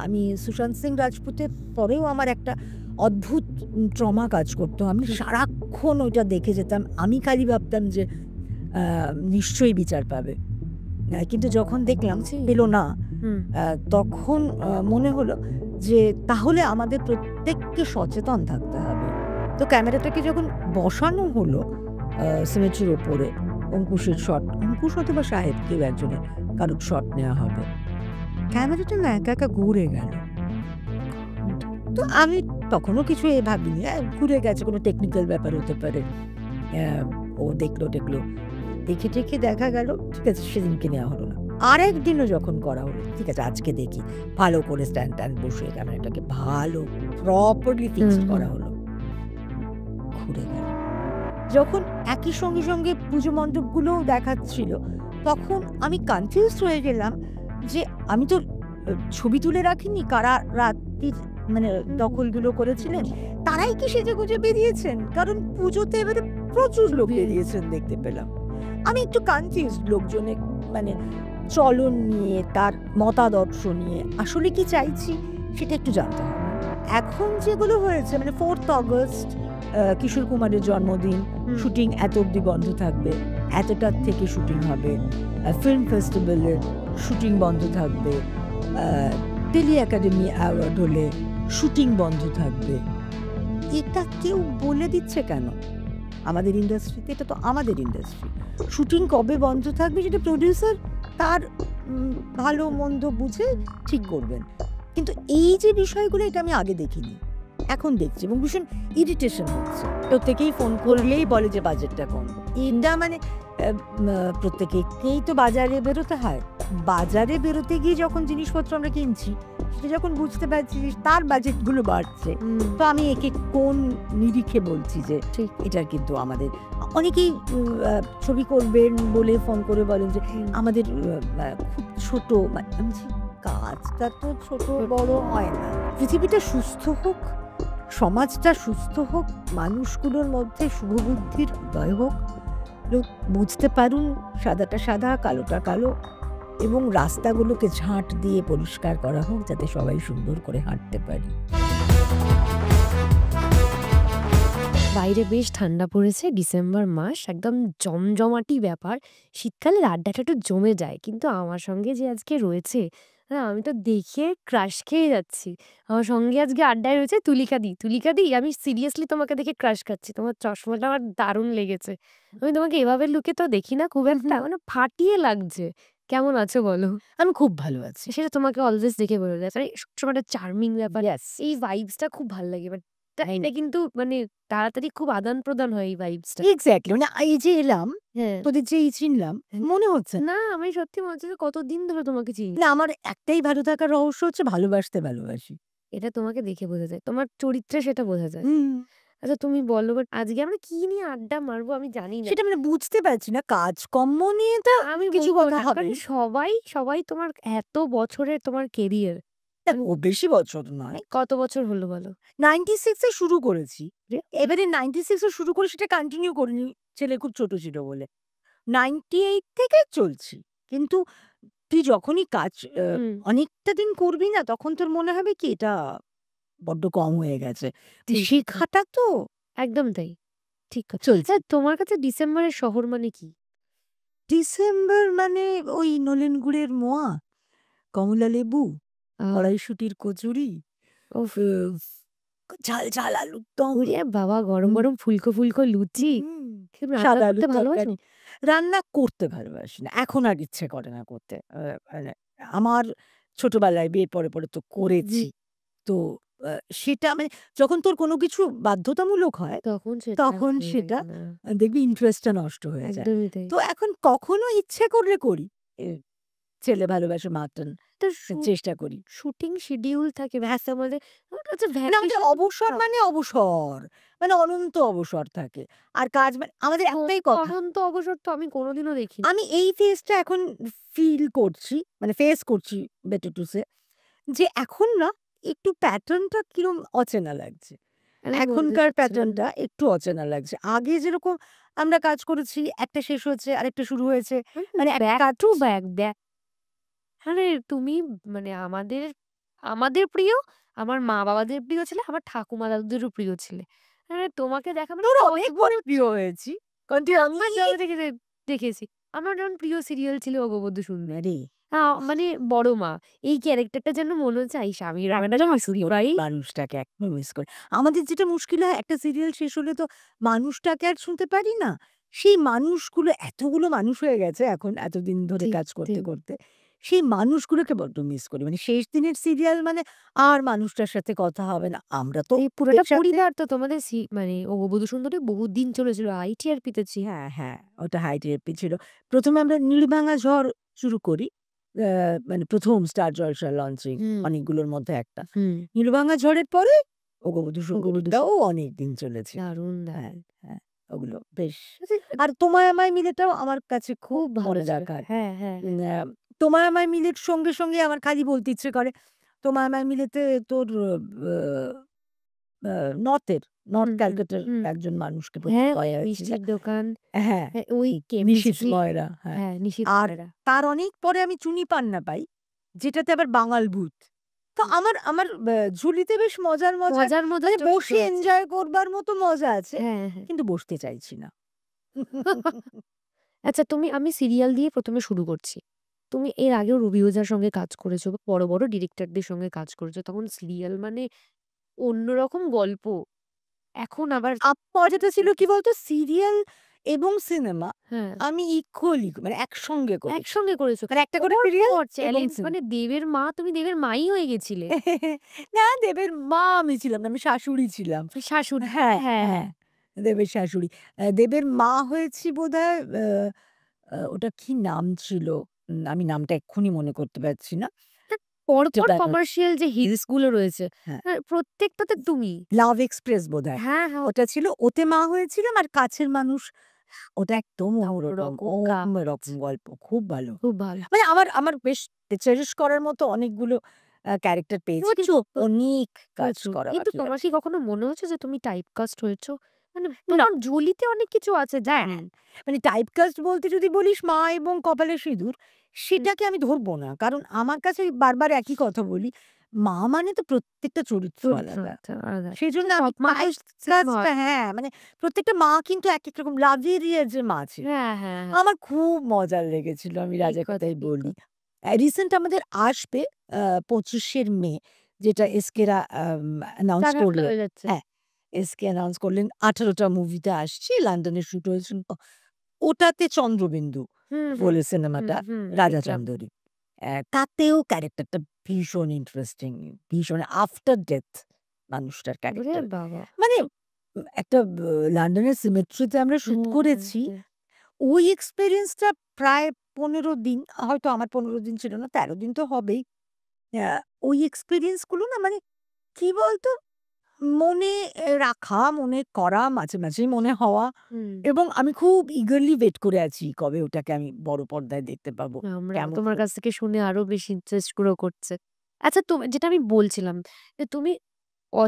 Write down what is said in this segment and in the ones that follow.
আমি সুশান্ত সিং রাজপুতের পরেও আমার একটা অদ্ভুত ট্রমা কাজ করতো। আমি সারাক্ষণ ওইটা দেখে যেতাম। আমি খালি ভাবতাম যে নিশ্চয়ই বিচার পাবে, কিন্তু যখন দেখলাম পেল না, তখন মনে হলো যে তাহলে আমাদের প্রত্যেককে সচেতন থাকতে হবে। তো ক্যামেরাটাকে যখন বসানো হলো সিমেট্রির ওপরে, অঙ্কুশের শট, অঙ্কুশ অথবা সাহেব কেউ একজনের কারোর শট নেওয়া হবে, ক্যামেরাটা না একা একা ঘুরে গেল। তো আমি তখনও কিছু ভাবিনি, ঘুরে গেছে, কোনো টেকনিক্যাল ব্যাপার হতে পারে। ও দেখলো দেখে দেখা গেল ঠিক আছে, সেদিনকে নেওয়া হলো না। আরেকদিনও যখন করা হলো, ঠিক আছে আজকে দেখি, ভালো করে স্ট্যান্ড বসে ক্যামেরাটাকে ভালো প্রপারলি ফিক্সড করা হলো, ঘুরে গেল। যখন একই সঙ্গে পুজো মণ্ডপগুলোও দেখাচ্ছিল, তখন আমি কনফিউজড হয়ে গেলাম যে আমি তো ছবি তুলে রাখিনি কারা রাত্রির মানে দখলগুলো করেছিলেন, তারাই কি সেজে গুজে বেরিয়েছেন? কারণ পুজোতে এবারে প্রচুর লোক বেরিয়েছেন দেখতে পেলাম। আমি একটু কনফিউজড লোকজনের মানে চলন নিয়ে, তার মতাদর্শ নিয়ে আসলে কি চাইছি সেটা একটু জানতে হবে। এখন যেগুলো হয়েছে মানে 4th অগস্ট কিশোর কুমারের জন্মদিন, শুটিং এত অব্দি বন্ধ থাকবে, এতটার থেকে শুটিং হবে, ফিল্ম ফেস্টিভ্যালের শুটিং বন্ধ থাকবে, টেলি একাডেমি অ্যাওয়ার্ড হলে শুটিং বন্ধ থাকবে, এটা কেউ বলে দিচ্ছে কেন? আমাদের ইন্ডাস্ট্রিতে, এটা তো আমাদের ইন্ডাস্ট্রি, শুটিং কবে বন্ধ থাকবে সেটা প্রডিউসার তার ভালো মন্দ বুঝে ঠিক করবেন। কিন্তু এই যে বিষয়গুলো, এটা আমি আগে দেখিনি, এখন দেখছি এবং ভীষণ ইরিটেশন হচ্ছে। প্রত্যেকেই ফোন করলেই বলে যে বাজেটটা কম। এটা মানে প্রত্যেকেই তো বাজারে বেরোতে হয়, বাজারে বেরোতে গিয়ে যখন জিনিসপত্র আমরা কিনছি, সেটা যখন বুঝতে পারছি তার বাজেটগুলো বাড়ছে, তো আমি একে কোন নিরিখে বলছি যে এটার কিন্তু আমাদের অনেকেই ছবি করবেন বলে ফোন করে বলেন যে আমাদের খুব ছোট, কাজটা তো ছোট বড় হয় না। পৃথিবীটা সুস্থ হোক, সমাজটা সুস্থ হোক, মানুষগুলোর মধ্যে শুভবুদ্ধির উদয় হোক, লোক বুঝতে পারুন সাদাটা সাদা কালোটা কালো, এবং রাস্তাগুলোকে ঝাঁট দিয়ে পরিষ্কার করা হোক যাতে সবাই সুন্দর করে হাঁটতে পারি। বাইরে বেশ ঠান্ডা পড়েছে, ডিসেম্বর মাস, একদম জমজমাটি ব্যাপার। শীতকালের আড্ডাটা একটু জমে যায়, কিন্তু আমার সঙ্গে যে আজকে রয়েছে, আমি তো দেখে ক্রাশ খেয়ে যাচ্ছি। আমার সঙ্গে আজকে আড্ডায় রয়েছে তুলিকা দি, আমি সিরিয়াসলি তোমাকে দেখে ক্রাশ খাচ্ছি। তোমার চশমাটা আমার দারুণ লেগেছে। আমি তোমাকে এভাবে লুকে তো দেখি না খুব একটা, মানে ফাটিয়ে লাগছে। কেমন আছো বলো? আমি খুব ভালো আছি। সেটা তোমাকে অলওয়েজ দেখে বোঝা যায়, মানে সবসময় একটা চার্মিং ব্যাপার। এই ভাইবসটা খুব ভালো লাগে, বাট এটা কিন্তু মানে তাড়াতাড়ি খুব আদান প্রদান হয় এই ভাইবসটা। এক্স্যাক্টলি, মানে এই যে এলাম, হ্যাঁ, তোদের যে চিনলাম, মনে হচ্ছে না আমি সত্যি মনে হচ্ছে যে কতদিন ধরে তোমাকে চিনি। না, আমার একটাই ভালো থাকার রহস্য হচ্ছে ভালোবাসতে ভালোবাসি। এটা তোমাকে দেখে বোঝা যায়, তোমার চরিত্রে সেটা বোঝা যায়। আচ্ছা তুমি বলো, বাট আজকে আমরা কি নিয়ে আড্ডা মারবো আমি জানি না। সেটা মানে বুঝতে পারছি না, কাজকর্ম নিয়ে তো আমি কিছু বলবো কথা না, হবে। কারণ সবাই তোমার এত বছরের তোমার কেরিয়ার। ও বেশি বছর নয়, কত বছর হলো বলো? 96 এ শুরু করেছি। এবারে 96 এ শুরু করে সেটা কন্টিনিউ করিনি, ছেলে খুব ছোট ছিল বলে। 98 থেকে চলছি। কিন্তু তুই যখনই কাজ অনেকটা দিন করবি না, তখন তোর মনে হবে কি এটা বড্ড কম হয়ে গেছে। শেখাটা তো একদম তাই, ঠিক কথা চলছে। তোমার কাছে ডিসেম্বরের শহর মানে কি? ডিসেম্বর মানে ওই নলেন গুড়ের মোয়া, কমলা লেবু, কড়াইশুঁটির কচুরি, উফ, ঝাল ঝাল আলুর দম, ওরে বাবা, গরম গরম ফুলকো লুচি। সাদা রান্না আলুর করতে ভালোবাসো? তরকারি। রান্না করতে ভালোবাসি না, এখন আর ইচ্ছে করে না করতে। মানে আমার ছোটবেলায় বিয়ের পরে তো করেছি। তো সেটা মানে যখন তোর কোনো কিছু বাধ্যতামূলক হয়, তখন সেটা দেখবি ইন্টারেস্টটা নষ্ট হয়ে যায়। একদমই তাই। তো এখন কখনো ইচ্ছে করলে করি। ছেলে ভালোবাসে মাটন, তো চেষ্টা করি। শুটিং শিডিউল থাকে ভ্যাসা মানে মানে আমাদের অবসর মানে অবসর, মানে অনন্ত অবসর থাকে। আর কাজ মানে আমাদের একটাই কথা। অনন্ত অবসর তো আমি কোনোদিনও দেখিনি। আমি এই ফেজটা এখন ফিল করছি, মানে ফেস করছি বেটার টু সে, যে এখন না একটু প্যাটার্নটা কিরম অচেনা লাগছে। এখনকার প্যাটার্নটা একটু অচেনা লাগছে। আগে যেরকম আমরা কাজ করেছি, একটা শেষ হয়েছে আরেকটা শুরু হয়েছে, মানে ব্যাক টু ব্যাক। মানে তুমি মানে আমাদের প্রিয়, আমার মা-বাবাদের প্রিয় ছিলে, আমার ঠাকুমা দাদুদেরও প্রিয় ছিলে। তোমাকে দেখা মানে তোর অনেক কতগুলো বড় প্রিয় হয়েছি, কারণ তুই আমি আমার ছোট থেকে দেখেছি। আমার যেমন প্রিয় সিরিয়াল ছিল 'অগবধূ সুন্দরী'। আরে মানে বড় মা। এই ক্যারেক্টারটা যেন মনে হচ্ছে এই স্বামীর রান্নাটা যখন ওরাই মানুষটাকে এখনো মিস করি। আমাদের যেটা মুশকিল হয়, একটা সিরিয়াল শেষ হলে তো মানুষটাকে আর শুনতে পারি না। সেই মানুষগুলো, এতগুলো মানুষ হয়ে গেছে এখন এতদিন ধরে ঠিক, কাজ করতে, ঠিক। করতে। সেই মানুষগুলোকে বড্ড মিস করি। মানে শেষ দিনের সিরিয়াল মানে আর মানুষটার সাথে কথা হবে না। আমরা তো এই পুরোটা একসাথে পরিবার তো তোমাদের মানে 'অগবধূ সুন্দরী' বহুদিন চলেছিল। ITRP-তে ছিল। হ্যাঁ, হ্যাঁ, ওটা হাই টিআরপি ছিল। ১ম এ আমরা 'নীলভাঙা ঝড়' শুরু করি। আ মানে ১ম স্টার জলসার লঞ্চিং হুম, অনেকগুলোর মধ্যে একটা। হুম। 'নীলভাঙা ঝড়ের' পরে 'অগবধূ 'অগবধূ সুন্দরীটাও সুন্দরী' অনেকদিন চলেছে। দারুণ, হ্যাঁ, দারুণ। হ্যাঁ, ওগুলো বেশ। আচ্ছা, আর 'তোমায় আমায় মিলে'টাও আমার কাছে খুব খুব ভালো মনে ছিল। রাখার। হ্যাঁ, হ্যাঁ, হ্যাঁ। 'তোমায় আমায় মিলে'র সঙ্গে, সঙ্গে আমার খালি বলতে ইচ্ছে করে 'তোমায় আমায় মিলে'তে তোর আ নর্থের, নর্থ হুম, হুম, ক্যালকাটার হুম। একজন মানুষকে হ্যাঁ, দেয়া হয়েছিল। মিষ্টির দোকান। হ্যাঁ, হ্যাঁ, ওই নিশীথ কেমিস্ট্রি। ময়রা, হ্যাঁ। হ্যাঁ, নিশীথ আর ময়রা। তার অনেক পরে আমি 'চুনি পান্না' পাই, যেটাতে আবার বাঙাল ভূত। তো হুম। আমার আমার ঝুলিতে বেশ মজার, মজার মজার মজার মানে চরিত্র বসে আছে। এনজয় করবার মতো মজা আছে। হ্যাঁ, হ্যাঁ। কিন্তু বসতে চাইছি না। আচ্ছা আমি সিরিয়াল দিয়ে ১ম এ শুরু করছি। তুমি এর আগেও রবি ওঝার সঙ্গে কাজ করেছো বা বড়, বড় ডিরেক্টরদের সঙ্গে কাজ করেছো। তখন সিরিয়াল মানে অন্যরকম গল্প। এখন আবার মজাটা ছিল কি বলতো? সিরিয়াল এবং সিনেমা হ্যাঁ, আমি ইকুয়ালি মানে একসঙ্গে করেছি। একসঙ্গে করেছো। মানে একটা করে পর, সিরিয়াল পর এবং চ্যালেঞ্জ সিনেমা। মানে দেবের মা, তুমি দেবের মাই হয়ে গেছিলে। না, দেবের মা আমি ছিলাম না, আমি শাশুড়ি ছিলাম। শাশুড়ি। হ্যাঁ, হ্যাঁ, হ্যাঁ, হ্যাঁ। দেবের শাশুড়ি। দেবের মা হয়েছি বোধহয় ওটা কি নাম ছিল? আমি নামটা এক্ষুনি মনে করতে পারছি না। পরপর সেটা কমার্শিয়াল যে হিটস গুলো রয়েছে, হ্যাঁ, প্রত্যেকটাতে তুমি। 'লাভ এক্সপ্রেস' বোধহয়। হ্যাঁ, হ্যাঁ। ওটা ছিল, ওতে মা হয়েছিলাম আর 'কাছের মানুষ' ওটা একদম অন্যরকম, অন্যরকম কাজ। অন্যরকম গল্প। খুব ভালো। খুব ভালো। মানে আমার আমার বেশ চেরিশ করার মতো অনেকগুলো ক্যারেক্টার পেয়েছি। কিন্তু প্রচুর, অনেক কাজ প্রচুর। করা কিন্তু বাকি তোমার আছে। কি কখনো মনে হয়েছে যে তুমি টাইপকাস্ট হয়েছো? মানে না, তোমার ঝুলিতে অনেক কিছু আছে হ্যাঁ, জানি। মানে টাইপকাস্ট বলতে যদি বলিস 'মা' এবং 'কপালের সিঁদুর' হুম, সেটাকে আমি ধরব না। কারণ আমার কাছে ওই বারবার একই কথা বলি। মা মানে তো প্রত্যেকটা চরিত্র চরিত্র আলাদা। একটা আলাদা। সেজন্য সব আমি মা তো সেম হয়। টাইপকাস্টটা হ্যাঁ, মানে প্রত্যেকটা মা কিন্তু একেক রকম। 'লাভেরিয়ার' যে মা ছিল, হ্যাঁ, হ্যাঁ, হ্যাঁ। আমার খুব মজার লেগেছিল। আমি ঠিক রাজার কথা, কথাই ঠিক বলি। কথা। রিসেন্ট আমাদের আসবে ২৫ মে, যেটা হুম। এসকেরা অ্যানাউন্স টাকা করলেন। হয়ে যাচ্ছে। হ্যাঁ, এসকে অ্যানাউন্স করলেন ১৮ টা মুভিতে আসছি। লন্ডনে শুট হয়েছিল। ওটাতে চন্দ্রবিন্দু হুম, হুম, বলে হুম, সিনেমাটা, হুম, রাজা দেখলাম। চন্দেরী। তাতেও ক্যারেক্টারটা ভীষণ ইন্টারেস্টিং। ভীষণ আফটার ডেথ মানুষটার ওরে ক্যারেক্টার। বাবা! মানে একটা লন্ডনের সিমেট্রিতে আমরা শুট হুম, হুম, করেছি। হুম। ওই এক্সপেরিয়েন্সটা প্রায় ১৫ দিন, হয়তো আমার ১৫ দিন ছিল না, ১৩ দিন তো হবেই। আ ওই এক্সপেরিয়েন্স গুলো না মানে কি বলতো? মনে রাখা, মনে করা, মাঝে, মাঝেই মনে হওয়া, হুম। এবং আমি খুব eagerly ওয়েট করে আছি কবে ওটাকে আমি বড় পর্দায় দেখতে পাবো। আমরাও কেমন তোমার কাছ থেকে শুনে আরো বেশি ইন্টারেস্ট গ্রো করছে। আচ্ছা যেটা আমি বলছিলাম যে তুমি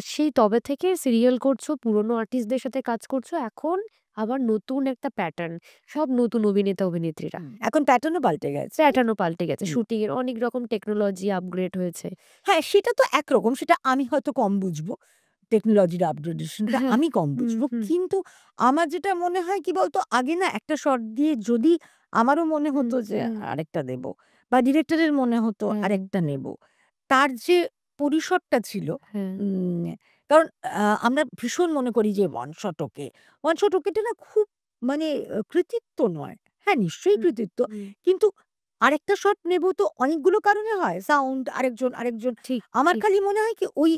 সেই তবে থেকে সিরিয়াল করছো, পুরনো আর্টিস্টদের সাথে কাজ করছো। এখন আবার নতুন একটা প্যাটার্ন। সব নতুন অভিনেতা-অভিনেত্রীরা। এখন প্যাটার্ন ও পাল্টে গেছে। প্যাটার্নও পাল্টে গেছে। হুম। শুটিং এর অনেক রকম টেকনোলজি আপগ্রেড হয়েছে। হ্যাঁ, সেটা তো একরকম। সেটা আমি হয়তো কম বুঝবো। টেকনোলজির আপগ্রেডেশনটা হ্যাঁ, আমি কম হুম, বুঝবো। হুম, কিন্তু আমার যেটা মনে হয় কি বলতো? আগে না একটা শট দিয়ে যদি আমারও মনে হুম, হতো যে হুম, আরেকটা দেব, বা ডিরেক্টরের মনে হতো হ্যাঁ, আরেকটা নেব। তার যে পরিসরটা ছিল, হ্যাঁ, উম কারণ আমরা ভীষণ মনে করি যে one shot okay. One shot ওকেটা না খুব মানে কৃতিত্ব নয়। হ্যাঁ, নিশ্চয়ই হুম, কৃতিত্ব। হুম। কিন্তু আরেকটা শট নেব তো অনেকগুলো কারণে হয়। সাউন্ড আরেকজন, আরেকজন। ঠিক, আমার ঠিক। খালি মনে হয় কি ওই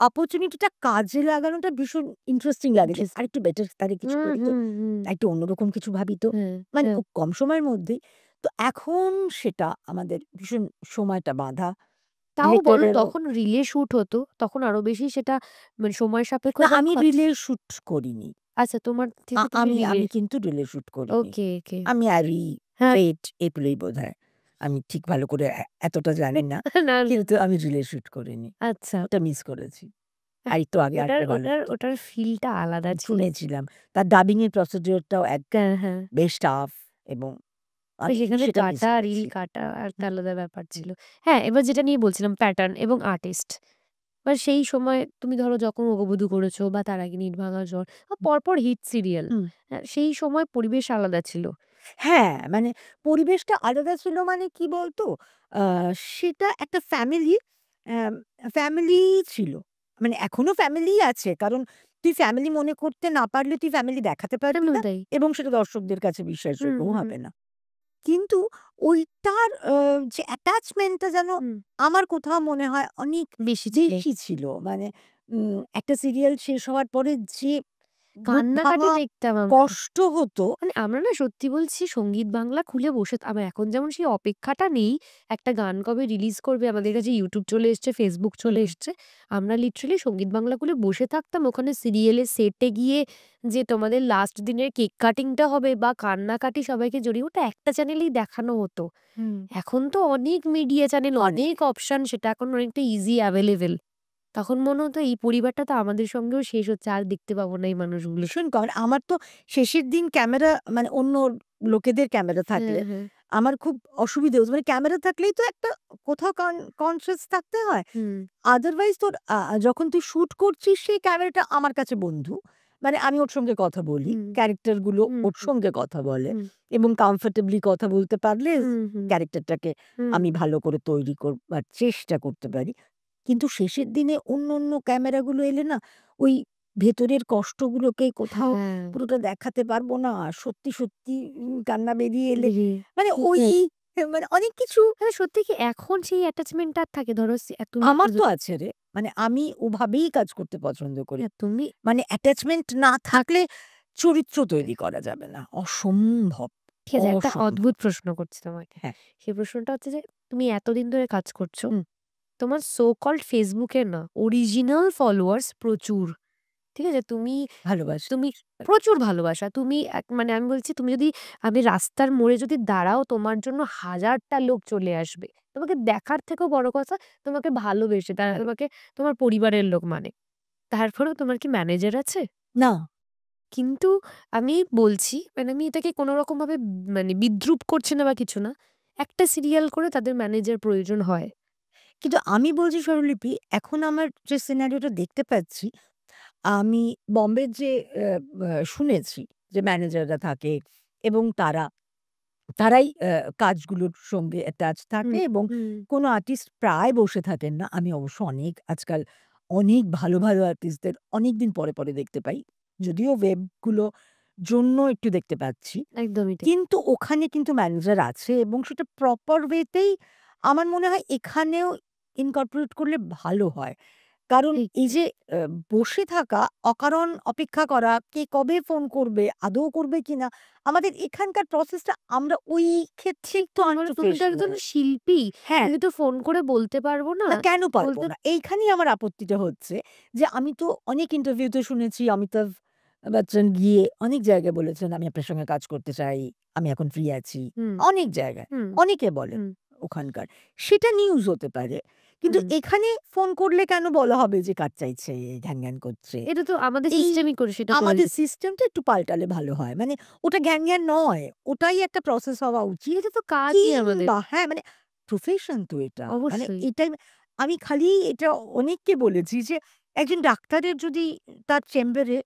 অপরচুনিটিটা কাজে লাগানোটা ভীষণ ইন্টারেস্টিং লাগে যে ইন্টারেস্টিং। আরেকটু বেটার তারে কিছু হুম, করি তো। হুম, হুম। একটু অন্যরকম কিছু ভাবি তো। হ্যাঁ, মানে হ্যাঁ। খুব কম সময়ের মধ্যেই। তো এখন সেটা আমাদের ভীষণ সময়টা বাঁধা। তাও বলো ডিরেক্টরেরও তখন রিলে শুট হতো। তখন আরো বেশি সেটা মানে সময় সাপেক্ষ না, এবং আমি রিলে শুট করিনি। আচ্ছা তোমার থেকে তুমি আমি রিলে আমি কিন্তু রিলে শুট করিনি। ওকে, ওকে। আমি আরি, হ্যাঁ, ফেট এগুলোই বোধহয়। আমি ঠিক ভালো করে এতটা জানি না। না, না। কিন্তু আমি রিলে শুট করিনি। আচ্ছা। ওটা মিস করেছি। আর একটু আগে ওটার আরেকটা গল্প ওটার ওটার ফিলটা আলাদা ছিল। শুনেছিলাম। তার ডাবিং এর প্রসিডিউর টাও হ্যাঁ, হ্যাঁ। বেশ টাফ এবং আমি সেখানে সেটা মিস কাটা, রিল করেছি। কাটা একটা হুম, আলাদা ব্যাপার হুম, ছিল। হ্যাঁ, এবার যেটা নিয়ে বলছিলাম প্যাটার্ন এবং আর্টিস্ট। এবার সেই সময় তুমি ধরো যখন 'ওগবধূ' করেছো বা 'তার আগে নির্ভাঙা জ্বর' বা পরপর হিট সিরিয়াল। হুম। হ্যাঁ, সেই সময় পরিবেশ আলাদা ছিল। হ্যাঁ, মানে পরিবেশটা আলাদা ছিল মানে কি বলতো? আ সেটা একটা অ্যাম ফ্যামিলি ছিল। মানে এখনো ফ্যামিলিই আছে। কারণ তুই ফ্যামিলি মনে করতে না পারলে তুই ফ্যামিলি দেখাতে পারবি একদমই না তাই। এবং সেটা দর্শকদের কাছে হুম, বিশ্বাসযোগ্যও হুম, হবে না। কিন্তু ওইটার যে অ্যাটাচমেন্টটা যেন হুম। আমার কোথাও মনে হয় অনেক বেশি ছিল। বেশি ছিল। মানে একটা সিরিয়াল শেষ হওয়ার পরে যে বুক কান্নাকাটি ভাঙা দেখতাম আমরা। কষ্ট হতো মানে আমরা না সত্যি বলছি সঙ্গীত বাংলা খুলে বসে আমার এখন যেমন সেই অপেক্ষাটা নেই। একটা গান কবে রিলিজ করবে আমাদের কাছে YouTube চলে এসছে, Facebook চলে হুম। এসছে। আমরা লিটারালি সঙ্গীত বাংলা খুলে বসে থাকতাম ওখানে সিরিয়ালের সেটে গিয়ে যে তোমাদের লাস্ট দিনের কেক কাটিংটা হবে বা কান্নাকাটি সবাইকে জড়িয়ে ওটা একটা চ্যানেলেই দেখানো হতো। হুম। এখন তো অনেক মিডিয়া চ্যানেল, অনেক। অনেক অপশন সেটা এখন অনেকটা ইজি অ্যাভেইলেবল। তখন মনে হতো এই পরিবারটা তো আমাদের সঙ্গেও শেষ হচ্ছে। আর দেখতে পাবো না এই মানুষগুলোকে। ভীষণ কম। আমার তো শেষের দিন ক্যামেরা মানে অন্য লোকেদের ক্যামেরা হ্যাঁ, থাকলে হ্যাঁ। আমার খুব অসুবিধে হতো। মানে ক্যামেরা থাকলেই তো একটা কোথাও কনসিয়াস থাকতে হয়। হুম, আদারওয়াইজ তোর যখন তুই শুট করছিস সেই ক্যামেরাটা আমার কাছে বন্ধু। মানে আমি ওর সঙ্গে কথা বলি। হুম, ক্যারেক্টার গুলো হুম, ওর হুম, সঙ্গে কথা বলে হুম, এবং কমফোর্টেবলি কথা বলতে পারলে হুম, হুম, ক্যারেক্টারটাকে হুম। আমি ভালো করে তৈরি করবার চেষ্টা করতে পারি। কিন্তু শেষের দিনে অন্য ক্যামেরাগুলো এলে না ওই ভেতরের কষ্টগুলোকে কোথাও হ্যাঁ, পুরোটা দেখাতে পারবো না। সত্যি কান্না বেরিয়ে এলে বেরিয়ে মানে ওই মানে অনেক কিছু মানে সত্যি কি এখন সেই অ্যাটাচমেন্ট টা থাকে ধরো তুমি আমার তো আছে রে। মানে আমি ওভাবেই কাজ করতে পছন্দ করি। তুমি মানে অ্যাটাচমেন্ট না থাকলে চরিত্র তৈরি করা যাবে না। অসম্ভব, ঠিক আছে একটা অসম্ভব। অদ্ভুত প্রশ্ন করছি তোমাকে। হ্যাঁ। সেই প্রশ্নটা হচ্ছে যে তুমি এতদিন ধরে কাজ করছো। হুম, তোমার সো কল্ড Facebook এর না অরিজিনাল ফলোয়ার্স প্রচুর। ঠিক আছে? তুমি ভালোবাসি। তুমি প্রচুর ভালোবাসা। তুমি মানে আমি বলছি তুমি যদি আমি রাস্তার মোড়ে যদি দাঁড়াও তোমার জন্য হাজারটা লোক চলে আসবে। তোমাকে দেখার থেকেও বড় কথা তোমাকে ভালোবেসে তারা তোমাকে তোমার পরিবারের লোক মানে। তারপরেও তোমার কি ম্যানেজার আছে? না, কিন্তু আমি বলছি মানে আমি এটাকে কোনো রকমভাবে মানে বিদ্রূপ করছি না বা কিছু না। একটা সিরিয়াল করে তাদের ম্যানেজার প্রয়োজন হয়। কিন্তু আমি বলছি স্বরলিপি এখন আমার যে সিনারিওটা দেখতে পাচ্ছি আমি বম্বের যে শুনেছি যে ম্যানেজাররা থাকে এবং তারাই কাজগুলোর সঙ্গে অ্যাটাচ হুম, থাকে এবং হুম, কোনো আর্টিস্ট প্রায় বসে থাকেন না। আমি অবশ্য আজকাল অনেক ভালো আর্টিস্টদের অনেকদিন পরে দেখতে পাই। যদিও ওয়েবগুলো জন্য একটু দেখতে পাচ্ছি। একদমই ঠিক। কিন্তু ওখানে কিন্তু ম্যানেজার আছে এবং সেটা প্রপার ওয়েতেই আমার মনে হয় এখানেও ইনকর্পোরেট করলে ভালো হয়। কারণ ঠিক। এই যে বসে থাকা, অকারণ অপেক্ষা করা, কে কবে ফোন করবে, আদৌ করবে কিনা? আমাদের এখানকার প্রসেসটা আমরা ওই ক্ষেত্রে ঠিক একটু তো মানে তুমি তো একজন আনপ্রফেশনাল। শিল্পী। হ্যাঁ, তুমি তো ফোন করে বলতে পারবো না। না কেন পারবো বলতে না? এইখানেই আমার আপত্তিটা হচ্ছে যে আমি তো অনেক ইন্টারভিউতে শুনেছি অমিতাভ বচ্চন গিয়ে অনেক জায়গায় বলেছেন, "আমি আপনার সঙ্গে কাজ করতে চাই। আমি এখন ফ্রি আছি।" হুম, অনেক জায়গায়, হুম, অনেকে বলেন হুম, ওখানকার। সেটা নিউজ হতে পারে। কিন্তু হুম। এখানে ফোন করলে কেন বলা হবে যে কাজ চাইছে, ঘ্যান করছে? এটা তো আমাদের এই সিস্টেমই করে সেটা করে আমাদের দিচ্ছে। সিস্টেমটা একটু পাল্টালে ভালো হয়। মানে ওটা জ্ঞান নয়। ওটাই একটা প্রসেস হওয়া উচিত। এটা তো কাজই আমাদের। কিংবা হ্যাঁ, মানে প্রফেশন তো এটা। মানে অবশ্যই। এটাই আমি খালি এটা অনেককে বলেছি যে একজন ডাক্তারের যদি তার চেম্বারে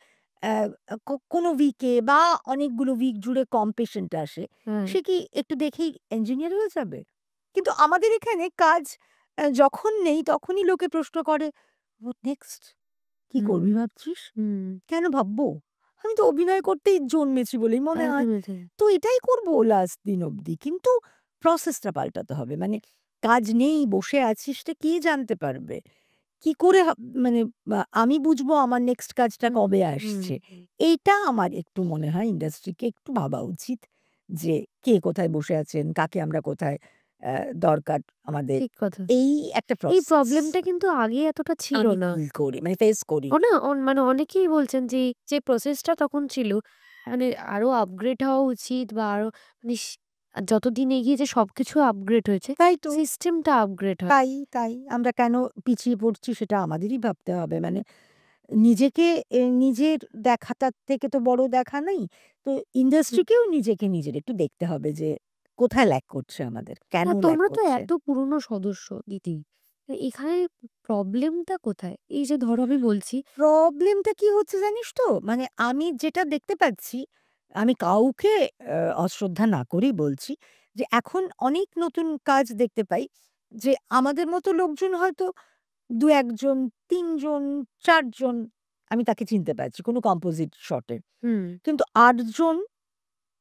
কোনো উইকে বা অনেকগুলো উইক জুড়ে কম পেশেন্ট আসে, হ্যাঁ, সে কি একটু দেখেই ইঞ্জিনিয়ার হয়ে যাবে? কিন্তু আমাদের এখানে কাজ যখন নেই তখনই লোকে প্রশ্ন করে, "হোয়াট নেক্সট? কি হুম, করবি ভাবছিস?" হুম। কেন ভাববো? আমি তো অভিনয় করতেই জন্মেছি বলেই মনে হয়। একদমই তাই। তো এটাই করব লাস্ট দিন অবধি। কিন্তু প্রসেসটা পাল্টাতে হবে। মানে কাজ নেই, বসে আছিস টা কে জানতে পারবে? কি করে মানে আমি বুঝবো আমার নেক্সট কাজটা হুম, কবে হুম, আসছে? হুম। এইটা আমার একটু মনে হয় ইন্ডাস্ট্রিকে একটু ভাবা উচিত যে কে কোথায় বসে আছেন, কাকে আমরা কোথায় দরকার আমাদের। ঠিক কথা। এই একটা এই প্রসেস প্রবলেমটা কিন্তু আগে এতটা ছিল আমি না। ফিল করি মানে ফেস করি। ও না মানে অনেকেই বলছেন যে, যে প্রসেসটা তখন ছিল মানে আরো আপগ্রেড হওয়া উচিত বা আরো মানে যতদিন এগিয়েছে সবকিছু আপগ্রেড হয়েছে। তাই তো। সিস্টেমটা আপগ্রেড হয়। তাই। আমরা কেন পিছিয়ে পড়ছি সেটা আমাদেরই ভাবতে হবে। মানে নিজেকে নিজের দেখাটার থেকে তো বড় দেখা নেই। তো ইন্ডাস্ট্রিকেও নিজেকে নিজের একটু দেখতে হবে যে কোথায় ল্যাক করছে আমাদের, কেন ল্যাক তোমরা তো করছে? এত পুরনো সদস্য দিদি। এখানে প্রবলেমটা কোথায়? এই যে ধরো আমি বলছি প্রবলেমটা কি হচ্ছে জানিস তো? মানে আমি যেটা দেখতে পাচ্ছি, আমি কাউকে অশ্রদ্ধা না করেই বলছি যে এখন অনেক নতুন কাজ দেখতে পাই যে আমাদের মতো লোকজন হয়তো ২-১ জন, ৩ জন, ৪ জন আমি তাকে চিনতে পারছি কোনো কম্পোজিট শটে। হুম, কিন্তু ৮ জন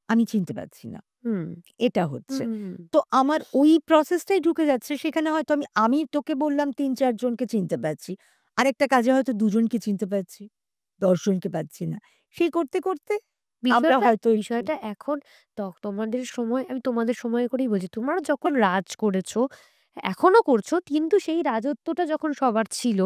আমি চিনতে পারছি না। হুম, এটা হুম, হচ্ছে। হুম, হুম। তো আমার ওই প্রসেসটাই ঢুকে যাচ্ছে। সেখানে হয়তো আমি তোকে বললাম ৩-৪ জনকে চিনতে পারছি। আরেকটা কাজে হয়তো ২ জনকে চিনতে পারছি। ১০ জনকে পারছি না। সেই করতে, করতে আমরা বিষয়টা হয়তো একটু বিষয়টা এখন তোমাদের সময় আমি তোমাদের সময় করেই বলছি। তোমরা যখন রাজ করেছো, এখনো করছো কিন্তু সেই রাজত্বটা যখন সবার ছিল,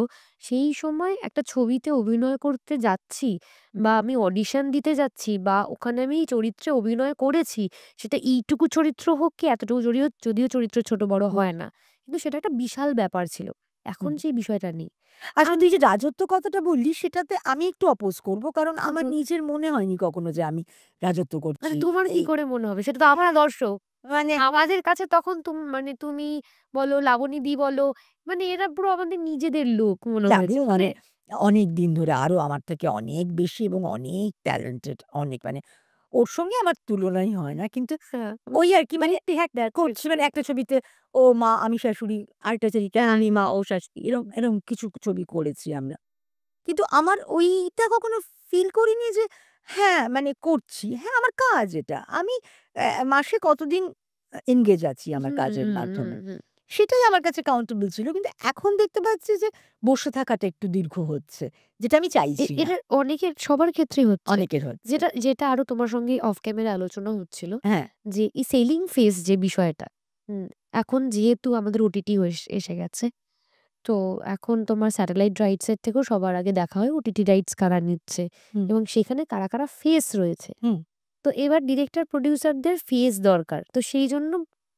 সেই সময় একটা ছবিতে অভিনয় করতে যাচ্ছি বা আমি অডিশন দিতে যাচ্ছি বা ওখানে আমি চরিত্রে অভিনয় করেছি, সেটা এইটুকু চরিত্র হোক কি এতটুকু যদিও চরিত্র ছোট বড় হুম, হয় না। কিন্তু সেটা একটা বিশাল ব্যাপার ছিল। এখন হুম। সেই বিষয়টা নেই। আসলে আম তুই যে রাজত্ব কথাটা বললি সেটাতে আমি একটু অপোজ করব। কারণ হুম, আমার হুম। নিজের মনে হয়নি কখনো যে আমি রাজত্ব মানে করছি। তোমার কি এই করে মনে হবে? সেটা তো আমরা দর্শক। মানে আমাদের কাছে তখন মানে তুমি বলো, লাবণীদি বলো, মানে এরা পুরো আমাদের নিজেদের লোক মনে হয়েছে। লাগলো মানে মানে অনেক দিন ধরে আরো আমার থেকে অনেক বেশি এবং অনেক ট্যালেন্টেড অনেক মানে ওর সঙ্গে আমার তুলনাই হয় না। কিন্তু হ্যাঁ, ওই আরকি মানে হ্যাঁ, দ্যাটস ইট। করছি মানে একটা ছবিতে ও মা আমি শাশুড়ি, আরেকটা ছবিতে আমি মা ও শাশুড়ি এরকম কিছু ছবি করেছি আমরা। কিন্তু আমার ওইটা কখনো ফিল করিনি যে হ্যাঁ, মানে করছি। হ্যাঁ, আমার কাজ এটা। আমি মাসে কতদিন এনগেজ আছি আমার হুম, কাজের হুম, হুম, মাধ্যমে। হুম। সেটাই আমার কাছে কাউন্টেবল ছিল। কিন্তু এখন দেখতে পাচ্ছি যে বসে থাকাটা একটু দীর্ঘ হচ্ছে। যেটা আমি চাইছি না। এটা অনেকের সবার ক্ষেত্রেই হচ্ছে। অনেকের হচ্ছে। যেটা আরো তোমার সঙ্গে অফ ক্যামেরা আলোচনা হচ্ছিল হ্যাঁ, যে এই সেলিং ফেজ যে বিষয়টা, হুম, এখন যেহেতু আমাদের ওটিটি এসে গেছে। তো এখন তোমার স্যাটেলাইট রাইটস এর থেকেও সবার আগে দেখা হয় ওটিটি রাইটস কারা নিচ্ছে হুম, এবং সেখানে কারা, কারা ফেস রয়েছে। হুম, তো এবার ডিরেক্টর প্রোডিউসারদের ফেস দরকার। তো সেইজন্য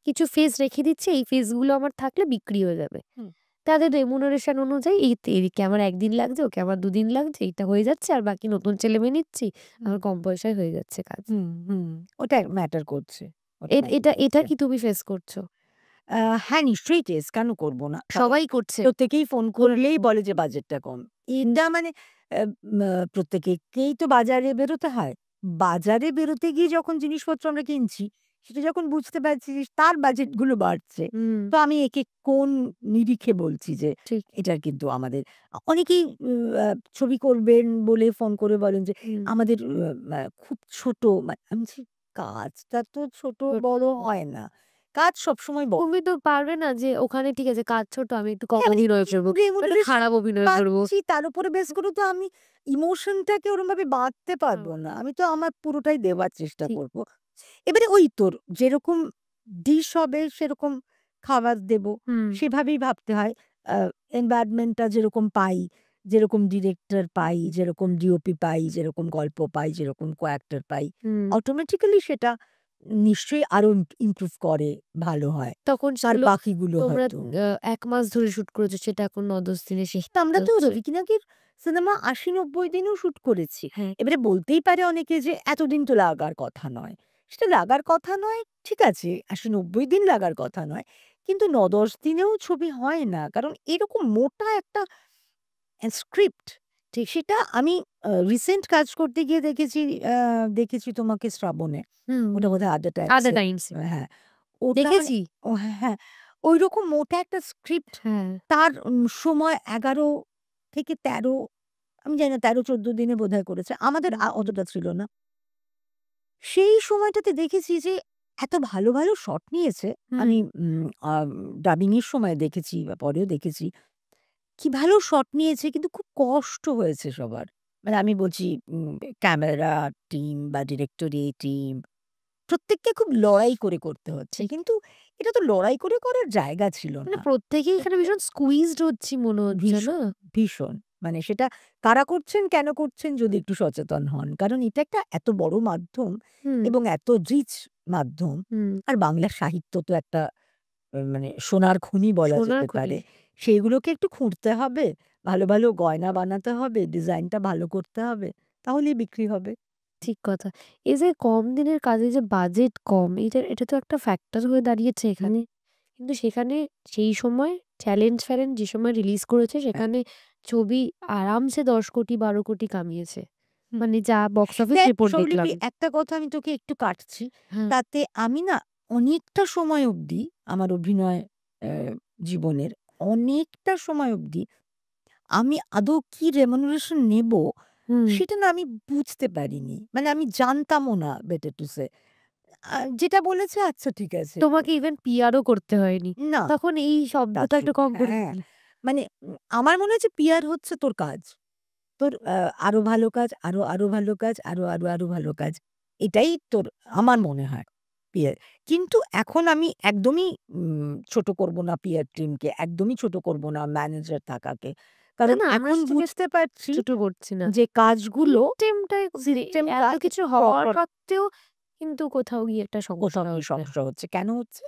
কিছু ফেস রেখে দিচ্ছে, এই ফেসগুলো আমার থাকলে বিক্রি হয়ে যাবে। হুম, তাদের রেমুনারেশন অনুযায়ী এদিকে আমার ১ দিন লাগছে, ওকে আমার ২ দিন লাগছে, এটা হয়ে যাচ্ছে আর বাকি নতুন ছেলেমেয়ে নিচ্ছি। হুম, আমার কম পয়সায় হয়ে যাচ্ছে কাজ। হুম, হুম। ওটা ম্যাটার করছে। ওটা ম্যাটার এটা করছে। কি তুমি ফেস করছো? আ হ্যাঁ, নিশ্চয়ই টেস্ট কেন করব না? সবাই করছে। প্রত্যেকেই ফোন করলেই বলে যে বাজেটটা কম। এটা মানে অ্যা প্রত্যেকেই তো বাজারে বেরোতে হয়। বাজারে বেরোতে গিয়ে যখন জিনিসপত্র আমরা কিনছি, সেটা যখন বুঝতে পারছি যে তার বাজেটগুলো বাড়ছে, হুম, তো আমি একে কোন নিরিখে বলছি যে ঠিক। এটার কিন্তু আমাদের অনেকেই ছবি করবেন বলে ফোন করে বলেন যে হুম। আমাদের খুব ছোট আমি বলছি কাজটা তো ছোট বড় হয় না। কাজ সবসময় বড়। তুমি তো পারবে না যে ওখানে ঠিক আছে কাজ ছোট আমি একটু কম হ্যাঁ, মানে অভিনয় করব। একটু রেমুনারেশন খারাপ অভিনয় করব। পাচ্ছি তার উপরে বেস করে তো আমি ইমোশনটাকে ওরমভাবে বাঁধতে হুম, পারবো না। আমি তো আমার পুরোটাই দেওয়ার চেষ্টা ঠিক। করব। এবারে ওই তোর যেরকম ডিশ হবে সেরকম খাবার দেব। হুম, সেভাবেই ভাবতে হয়। আ এনভায়রনমেন্ট টা যেরকম পাই, যেরকম ডিরেক্টর পাই, যেরকম ডিওপি পাই, যেরকম গল্প পাই, যেরকম কো অ্যাক্টর পাই, হুম। অটোমেটিক্যালি সেটা নিশ্চয়ই আরো ইমপ্রুভ করে, ভালো হয়। তখন তার সেগুলো বাকিগুলো তোমরা হয়তো ১ মাস ধরে শুট করেছো সেটা এখন ৯-১০ দিনে শেষ আমরা হতে তো হচ্ছে। রবি কিনাকির সিনেমা ৮০-৯০ দিনেও শুট করেছি। হ্যাঁ। এবারে বলতেই পারে অনেকে যে এতদিন তো লাগার কথা নয়। সেটা লাগার কথা নয়, ঠিক আছে ৮০-৯০ দিন লাগার কথা নয়। কিন্তু ৯-১০ দিনেও ছবি হয় না। কারণ এরকম মোটা একটা স্ক্রিপ্ট ঠিক। সেটা আমি রিসেন্ট কাজ করতে গিয়ে দেখেছি তোমাকে 'শ্রাবণে'। হুম, ওটা হুম। বোধহয় 'আদ্য আদার টাইমসে' টাইমস এ। হ্যাঁ, ওটা মানে দেখেছি। ও হ্যাঁ, ঐরকম মোটা একটা স্ক্রিপ্ট হ্যাঁ। তার সময় ১১ থেকে ১৩ আমি জানি না ১৩-১৪ দিনে বোধহয় করেছে। আমাদের হুম, হুম, অতটা ছিল না। সেই সময়টাতে দেখেছি যে এত ভালো, ভালো শট নিয়েছে। হুম, আমি ডাবিং এর সময় দেখেছি বা পরেও দেখেছি। কি ভালো শট নিয়েছে কিন্তু খুব কষ্ট হয়েছে সবার। মানে আমি বলছি ক্যামেরা টিম বা ডিরেক্টরি টিম প্রত্যেককে খুব লড়াই করে করতে হচ্ছে। ঠিক। কিন্তু এটা তো লড়াই করে করার জায়গা ছিল মানে না। প্রত্যেকেই এখানে ভীষণ স্কুইজড হচ্ছি মনে হচ্ছে না? ভীষণ, ভীষণ। মানে সেটা কারা করছেন, কেন করছেন যদি একটু সচেতন হন। কারণ এটা একটা এত বড় মাধ্যম হুম, এবং এত রিচ মাধ্যম। হুম। আর বাংলা সাহিত্য তো একটা মানে সোনার খনি বলা সোনার যেতে খনি। পারে। সেইগুলোকে একটু খুঁড়তে হবে। ভালো, ভালো গয়না বানাতে হবে, ডিজাইনটা ভালো করতে হবে। তাহলেই বিক্রি হবে। ঠিক কথা। এই যে কম দিনের কাজে যে বাজেট কম, এটা তো একটা ফ্যাক্টর হয়ে দাঁড়িয়েছে এখানে। কিন্তু সেখানে সেই সময় চ্যালেঞ্জ-ফ্যালেঞ্জ যে সময় রিলিজ করেছে হ্যাঁ, সেখানে ছবি আরামসে ১০ কোটি ১২ কোটি কামিয়েছে। হুম। মানে যা বক্স অফিস দেখ রিপোর্ট দেখলাম। সৌলিপি, একটা কথা আমি তোকে একটু কাটছি। হ্যাঁ, তাতে আমি না অনেকটা সময় অবধি আমার অভিনয় জীবনের অনেকটা সময় অবধি আমি আদৌ কি রেমুনারেশন নেব হুম। সেটা না আমি বুঝতে পারিনি। মানে আমি জানতামও না বেটার টু সে। যেটা বলেছে আচ্ছা ঠিক আছে। তোমাকে ইভেন পিআরও করতে হয়নি। না, তখন এই শব্দটা টাচউড একটু কম করে হ্যাঁ, দিলে। মানে আমার মনে হচ্ছে পিআর হচ্ছে তোর কাজ। তোর আরো ভালো কাজ, আরো ভালো কাজ, আরো ভালো কাজ। এটাই তোর আমার মনে হয় পিয়ার। কিন্তু এখন আমি একদমই ছোট করব না পিয়ার টিমকে, একদমই ছোট করব না ম্যানেজার থাকাকে। না, কারণ না আমরা এখন সেটাকে বুঝতে পারছি ছোট করছি না। যে কাজগুলো সিস্টেমটাই সিস্টেমটা এত কিছু একটু হওয়ার প্রপার সত্ত্বেও কিন্তু কোথাও গিয়ে একটা কোথাও সমস্যা গিয়ে হচ্ছে। সমস্যা হচ্ছে। কেন হচ্ছে?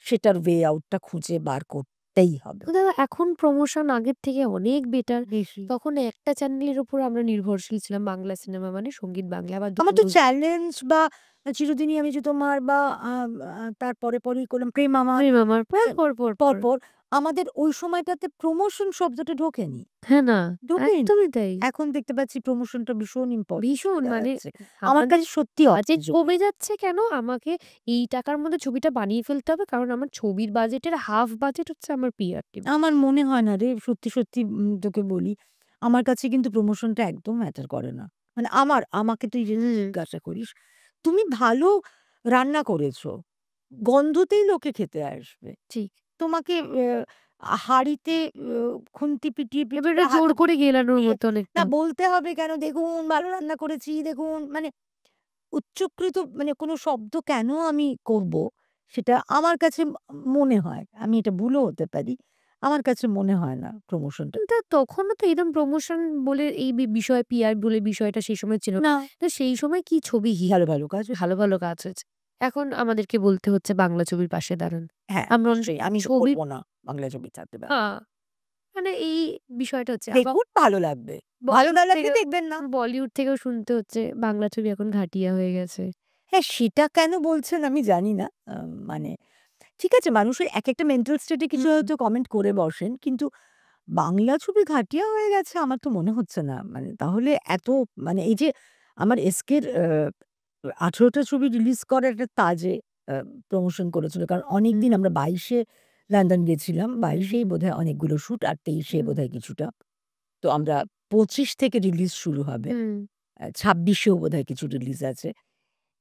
সেটার ওয়ে আউট টা খুঁজে বার করতেই হবে। তো দাদা এখন প্রমোশন আগের থেকে অনেক বেটার। বেশি। তখন একটা চ্যানেলের উপর আমরা নির্ভরশীল ছিলাম বাংলা সিনেমা মানে সঙ্গীত বাংলা বা আমার তো দূরদর্শন। চ্যালেঞ্জ বা চিরদিনই আমি যে তোমার বা আ আ তার পরেই করলাম প্রেম আমার। প্রেম আমার পর, হ্যাঁ, পর, পর, পর। পরপর আমাদের ওই সময়টাতে প্রমোশন শব্দটা ঢোকেনি। হ্যাঁ না, ঢোকেনি। একদমই তাই। এখন দেখতে পাচ্ছি প্রমোশনটা ভীষণ ইম্পোর্টেন্ট ভীষণ হয়ে মানে দাঁড়াচ্ছে। আমার আমাদের কাছে সত্যি বাজেট অকেজো। কমে যাচ্ছে কেন? আমাকে এই টাকার মধ্যে ছবিটা বানিয়ে ফেলতে হবে। কারণ আমার ছবির বাজেটের হাফ বাজেট হচ্ছে আমার পিআর টিম। আমার মনে হয় না রে সত্যি তোকে বলি। আমার কাছে কিন্তু প্রমোশনটা একদম ম্যাটার করে না। মানে আমাকে তুই যদি হুম, জিজ্ঞাসা করিস, তুমি ভালো রান্না করেছ। গন্ধতেই লোকে খেতে আসবে। ঠিক। তোমাকে হাঁড়িতে খুন্তি এবার পিটিয়ে এটা জোর করে গেলানোর দিয়ে মতো অনেকটা। না বলতে হবে কেন দেখুন ভালো রান্না করেছি দেখুন মানে উচ্চকৃত মানে কোনো শব্দ কেন আমি করব সেটা আমার কাছে মনে হয়। আমি এটা ভুলও হতে পারি। আমার কাছে মনে হয় না প্রমোশনটা কিন্তু তখনও তো এরকম প্রমোশন বলে এই বিষয় পিআর বলে বিষয়টা সেই সময় ছিল না। না। তো সেই সময় কি ছবি হিট, ভালো কাজ হয়েছে। ভালো, ভালো কাজ হয়েছে। এখন আমাদেরকে বলতে হচ্ছে বাংলা ছবির পাশে দাঁড়ান। হ্যাঁ, আমরা অনেক নিশ্চয়ই আমি তো ছবির করব না বাংলা ছবি ছাড়তে পারব। হ্যাঁ, মানে এই বিষয়টা হচ্ছে। আবার দেখুন ভালো লাগবে। ভালো বলিউড না লাগলে থেকে দেখবেন না। বলিউড থেকেও শুনতে হচ্ছে বাংলা ছবি এখন ঘাটিয়া হয়ে গেছে। হ্যাঁ, সেটা কেন বলছেন আমি জানি না। মানে ঠিক আছে মানুষের একেকটা মেন্টাল স্টেট এ কিছু হুম, হয়তো কমেন্ট করে বসেন। কিন্তু বাংলা ছবি ঘাটিয়া হয়ে গেছে আমার তো মনে হচ্ছে না। মানে তাহলে এত মানে এই যে আমার এসকের ১৮ টা ছবি রিলিজ করার একটা তাজে আ প্রমোশন করেছিল। কারণ হুম, অনেকদিন আমরা ২২ এ লন্ডন গেছিলাম। হুম, ২২ হুম, এই বোধহয় অনেকগুলো শুট আর ২৩ এ হুম, বোধহয় কিছুটা। তো আমরা ২৫ থেকে রিলিজ শুরু হবে। হুম, ২৬ এও বোধহয় কিছু রিলিজ আছে।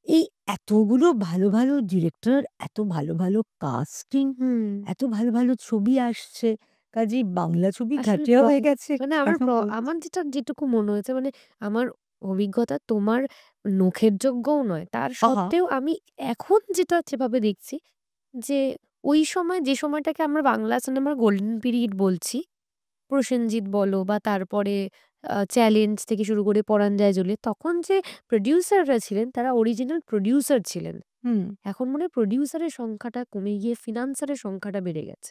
এই এতগুলো ভালো ডিরেক্টর, এত ভালো কাস্টিং, হুম। এত ভালো ছবি আসছে। কাজেই বাংলা ছবি আসলে ঘাটিয়া হয়ে গেছে। মানে কেন বলছেন? আমার যেটুকু মনে হয়েছে মানে আমার অভিজ্ঞতা তোমার নখের যোগ্যও নয়। তার আহা! সত্ত্বেও আমি এখন যেভাবে দেখছি যে ওই সময় যে সময়টাকে আমরা বাংলা সিনেমার গোল্ডেন পিরিয়ড বলছি, প্রসেনজিৎ বলো বা তারপরে চ্যালেঞ্জ থেকে শুরু করে পরাণ যায় জ্বলে, তখন যে প্রোডিউসাররা ছিলেন তারা অরিজিনাল প্রোডিউসার ছিলেন। হুম, এখন মনে হয় প্রোডিউসারের সংখ্যাটা কমে গিয়ে ফিন্যান্সারের সংখ্যাটা বেড়ে গেছে।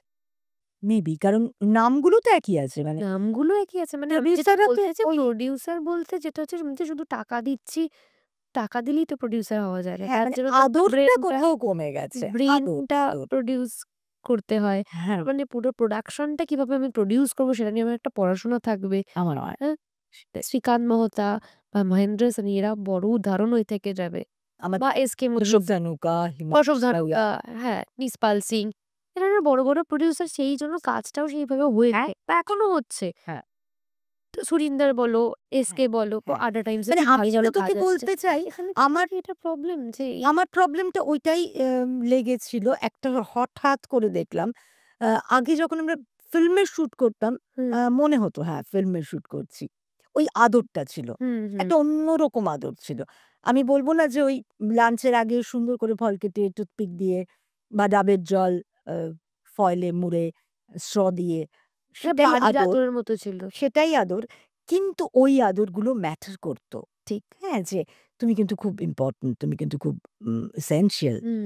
মেবি কারণ নামগুলো তো একই আছে। মানে নামগুলো একই আছে। মানে আমি যেটা প্রোডিউসাররা তো বলতে চাইছি ওই প্রোডিউসার বলতে যেটা হচ্ছে আমি তো শুধু টাকা দিচ্ছি, টাকা দিলেই তো প্রোডিউসার হওয়া যায় না। হ্যাঁ, তার মানে জন্য তো আদরটা কোথাও কমে গেছে। ব্রেইনটা আদর। প্রোডিউস করতে হয়। হ্যাঁ, মানে পুরো প্রোডাকশনটা কিভাবে আমি প্রোডিউস করব সেটা নিয়ে আমার একটা পড়াশোনা থাকবে। আমার হয়। হ্যাঁ? শ্রীকান্ত মাহতা বা মহেন্দ্র সানি এরা বড় উদাহরণ হয়ে থেকে যাবে। আমার বা S K Ashok movies, Dhanuka, Ashok Himanshu রাউয়া। ধানুকা, হ্যাঁ, নিসপাল সিং। এরা না বড়, বড় প্রোডিউসার সেই জন্য কাজটাও সেইভাবে হয়েছে বা এখনো হচ্ছে। হ্যাঁ, তো সুরিন্দার বলো, হ্যাঁ, এসকে বলো, হ্যাঁ। আড্ডা টাইমসে মানে খুব আমি ভালো, যেটা ভালো কাজ তোকে আসছে। বলতে চাই এখানে আমার কি এটা প্রবলেম যে এই আমার প্রবলেমটা ওইটাই লেগেছিল। একটা হঠাৎ করে দেখলাম। আ আগে যখন আমরা ফিল্মের শুট করতাম হুম, মনে হতো হ্যাঁ, ফিল্মের শুট করছি। ওই আদরটা ছিল। হুম। একটা অন্যরকম আদর ছিল। আমি বলব না যে ওই লাঞ্চের আগে সুন্দর করে ফল কেটে টুথপিক দিয়ে বা ডাবের জল আ ফয়েলে মুড়ে স্ট্র দিয়ে এটা সেটাই বাড়ির আদর, আদরের মতো ছিল। সেটাই আদর। কিন্তু ওই আদরগুলো ম্যাটার করত। ঠিক। হ্যাঁ, যে তুমি কিন্তু খুব ইম্পোর্টেন্ট, তুমি কিন্তু খুব এসেনশিয়াল। হুম।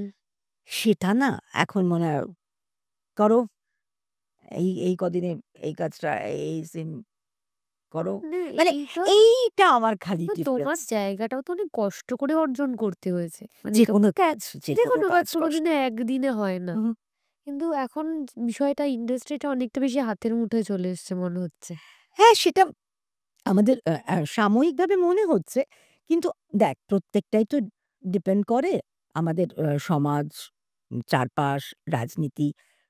সেটা না এখন মনে হয় করো। এই কদিনে এই কাজটা, এই সিন করো। না মানে এইটা এইটা আমার খালি তো তোমার ডিফারেন্স। জায়গাটাও তো অনেক কষ্ট করে অর্জন করতে হয়েছে। মানে যেকোনো কাজ, যেকোনো যেকোনো কাজ কাজ কষ্ট। কোনোদিনও একদিনে হয় না। হুম। কিন্তু এখন বিষয়টা ইন্ডাস্ট্রিটা অনেকটা বেশি হাতের মুঠোয় চলে এসছে মনে হচ্ছে। হ্যাঁ, সেটা আমাদের সাময়িকভাবে মনে হচ্ছে। কিন্তু দেখ প্রত্যেকটাই তো ডিপেন্ড করে আমাদের সমাজ, চারপাশ, রাজনীতি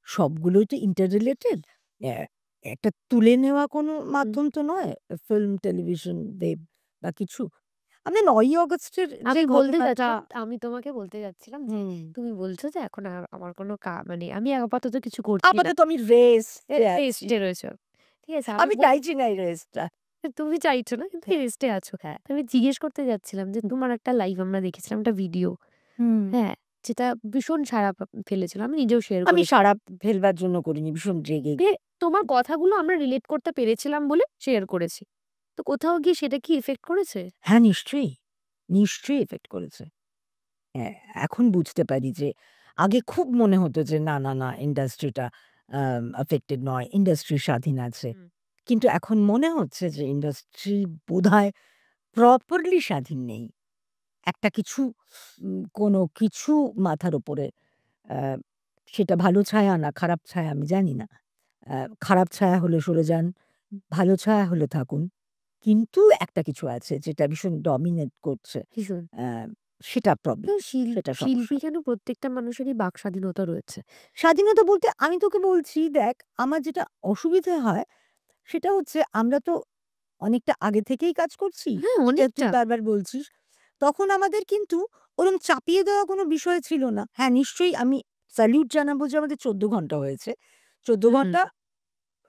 সবগুলোই তো ইন্টার রিলেটেড। অ্যা একটা তুলে নেওয়া কোনো হুম। মাধ্যম তো নয়। ফিল্ম, টেলিভিশন, ওয়েব বা কিছু। আমরা ৯ই অগস্টের যে ঘটনাটা আমি তোমাকে বলতে যাচ্ছিলাম যে হুম, তুমি বলছো যে এখন আর আমার কোনো মানে আমি আপাতত কিছু করছি না। আপাতত আমি রেস্টে আছি। রেস্টে রয়েছো। ঠিক আছে? আমি চাইছি না এই রেস্টটা। তুমি চাইছো না কিন্তু রেস্টে আছো। হ্যাঁ। তো আমি জিজ্ঞেস করতে যাচ্ছিলাম যে তোমার একটা লাইভ আমরা দেখেছিলাম একটা ভিডিও। হুম। হ্যাঁ? যেটা ভীষণ সাড়া ফেলেছিল। আমি নিজেও শেয়ার আমি করেছি। সাড়া ফেলবার জন্য করিনি, ভীষণ রেগে যে তোমার কথাগুলো আমরা রিলেট করতে পেরেছিলাম বলে শেয়ার করেছি। তো কোথাও গিয়ে সেটা কি ইফেক্ট করেছে? হ্যাঁ, নিশ্চয়ই, নিশ্চয়ই ইফেক্ট করেছে। হ্যাঁ, এখন বুঝতে পারি যে আগে খুব মনে হতো যে না, না, না ইন্ডাস্ট্রিটা অ্যাফেক্টেড নয়। ইন্ডাস্ট্রি স্বাধীন আছে। হুম। কিন্তু এখন মনে হচ্ছে যে ইন্ডাস্ট্রি বোধহয় প্রপারলি স্বাধীন নেই। একটা কিছু কোনো কিছু মাথার উপরে আ সেটা ভালো ছায়া না খারাপ ছায়া আমি জানি না। আ খারাপ ছায়া হলে সরে যান, ভালো ছায়া হলে থাকুন। কিন্তু একটা কিছু আছে যেটা ভীষণ ডমিনেট করছে। ভীষণ। আ সেটা তো প্রবলেম, সেটা শিল্পী সমস্যা। কেন প্রত্যেকটা মানুষেরই বাক স্বাধীনতা রয়েছে। স্বাধীনতা বলতে আমি তোকে বলছি দেখ আমার যেটা অসুবিধে হয় সেটা হচ্ছে আমরা তো অনেকটা আগে থেকেই কাজ করছি। হ্যাঁ, যেটা তুই অনেকটা। বারবার বলছিস। তখন আমাদের কিন্তু ওরম চাপিয়ে দেওয়া কোনো বিষয় ছিল না। হ্যাঁ, নিশ্চয়ই আমি স্যালিউট জানাবো যে আমাদের ১৪ ঘন্টা হয়েছে। ১৪ হুম, ঘন্টা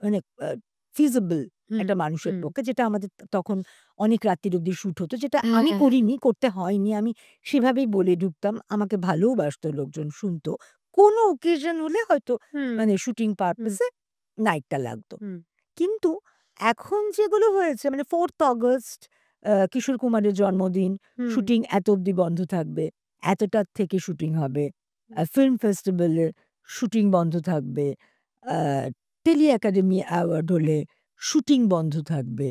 মানে feasible হুম, একটা মানুষের হুম। পক্ষে যেটা আমাদের তখন অনেক রাত্রির অব্দি শুট হতো। যেটা হ্যাঁ, আমি হ্যাঁ। করিনি, করতে হয়নি। আমি সেভাবেই বলে ঢুকতাম। আমাকে ভালোওবাসত লোকজন, শুনতো। কোনো occasion হলে হয়তো হুম, মানে শুটিং হুম, পারপাস এ নাইটটা লাগতো। হুম, কিন্তু এখন যেগুলো হয়েছে মানে 4th অগাস্ট কিশোর কুমারের জন্মদিন, হুম, শুটিং এত অব্দি বন্ধ থাকবে। এতটার থেকে শুটিং হবে। হুম, ফিল্ম ফেস্টিভ্যালের শুটিং বন্ধ থাকবে। আ টেলি একাডেমি অ্যাওয়ার্ড হলে শুটিং বন্ধ থাকবে।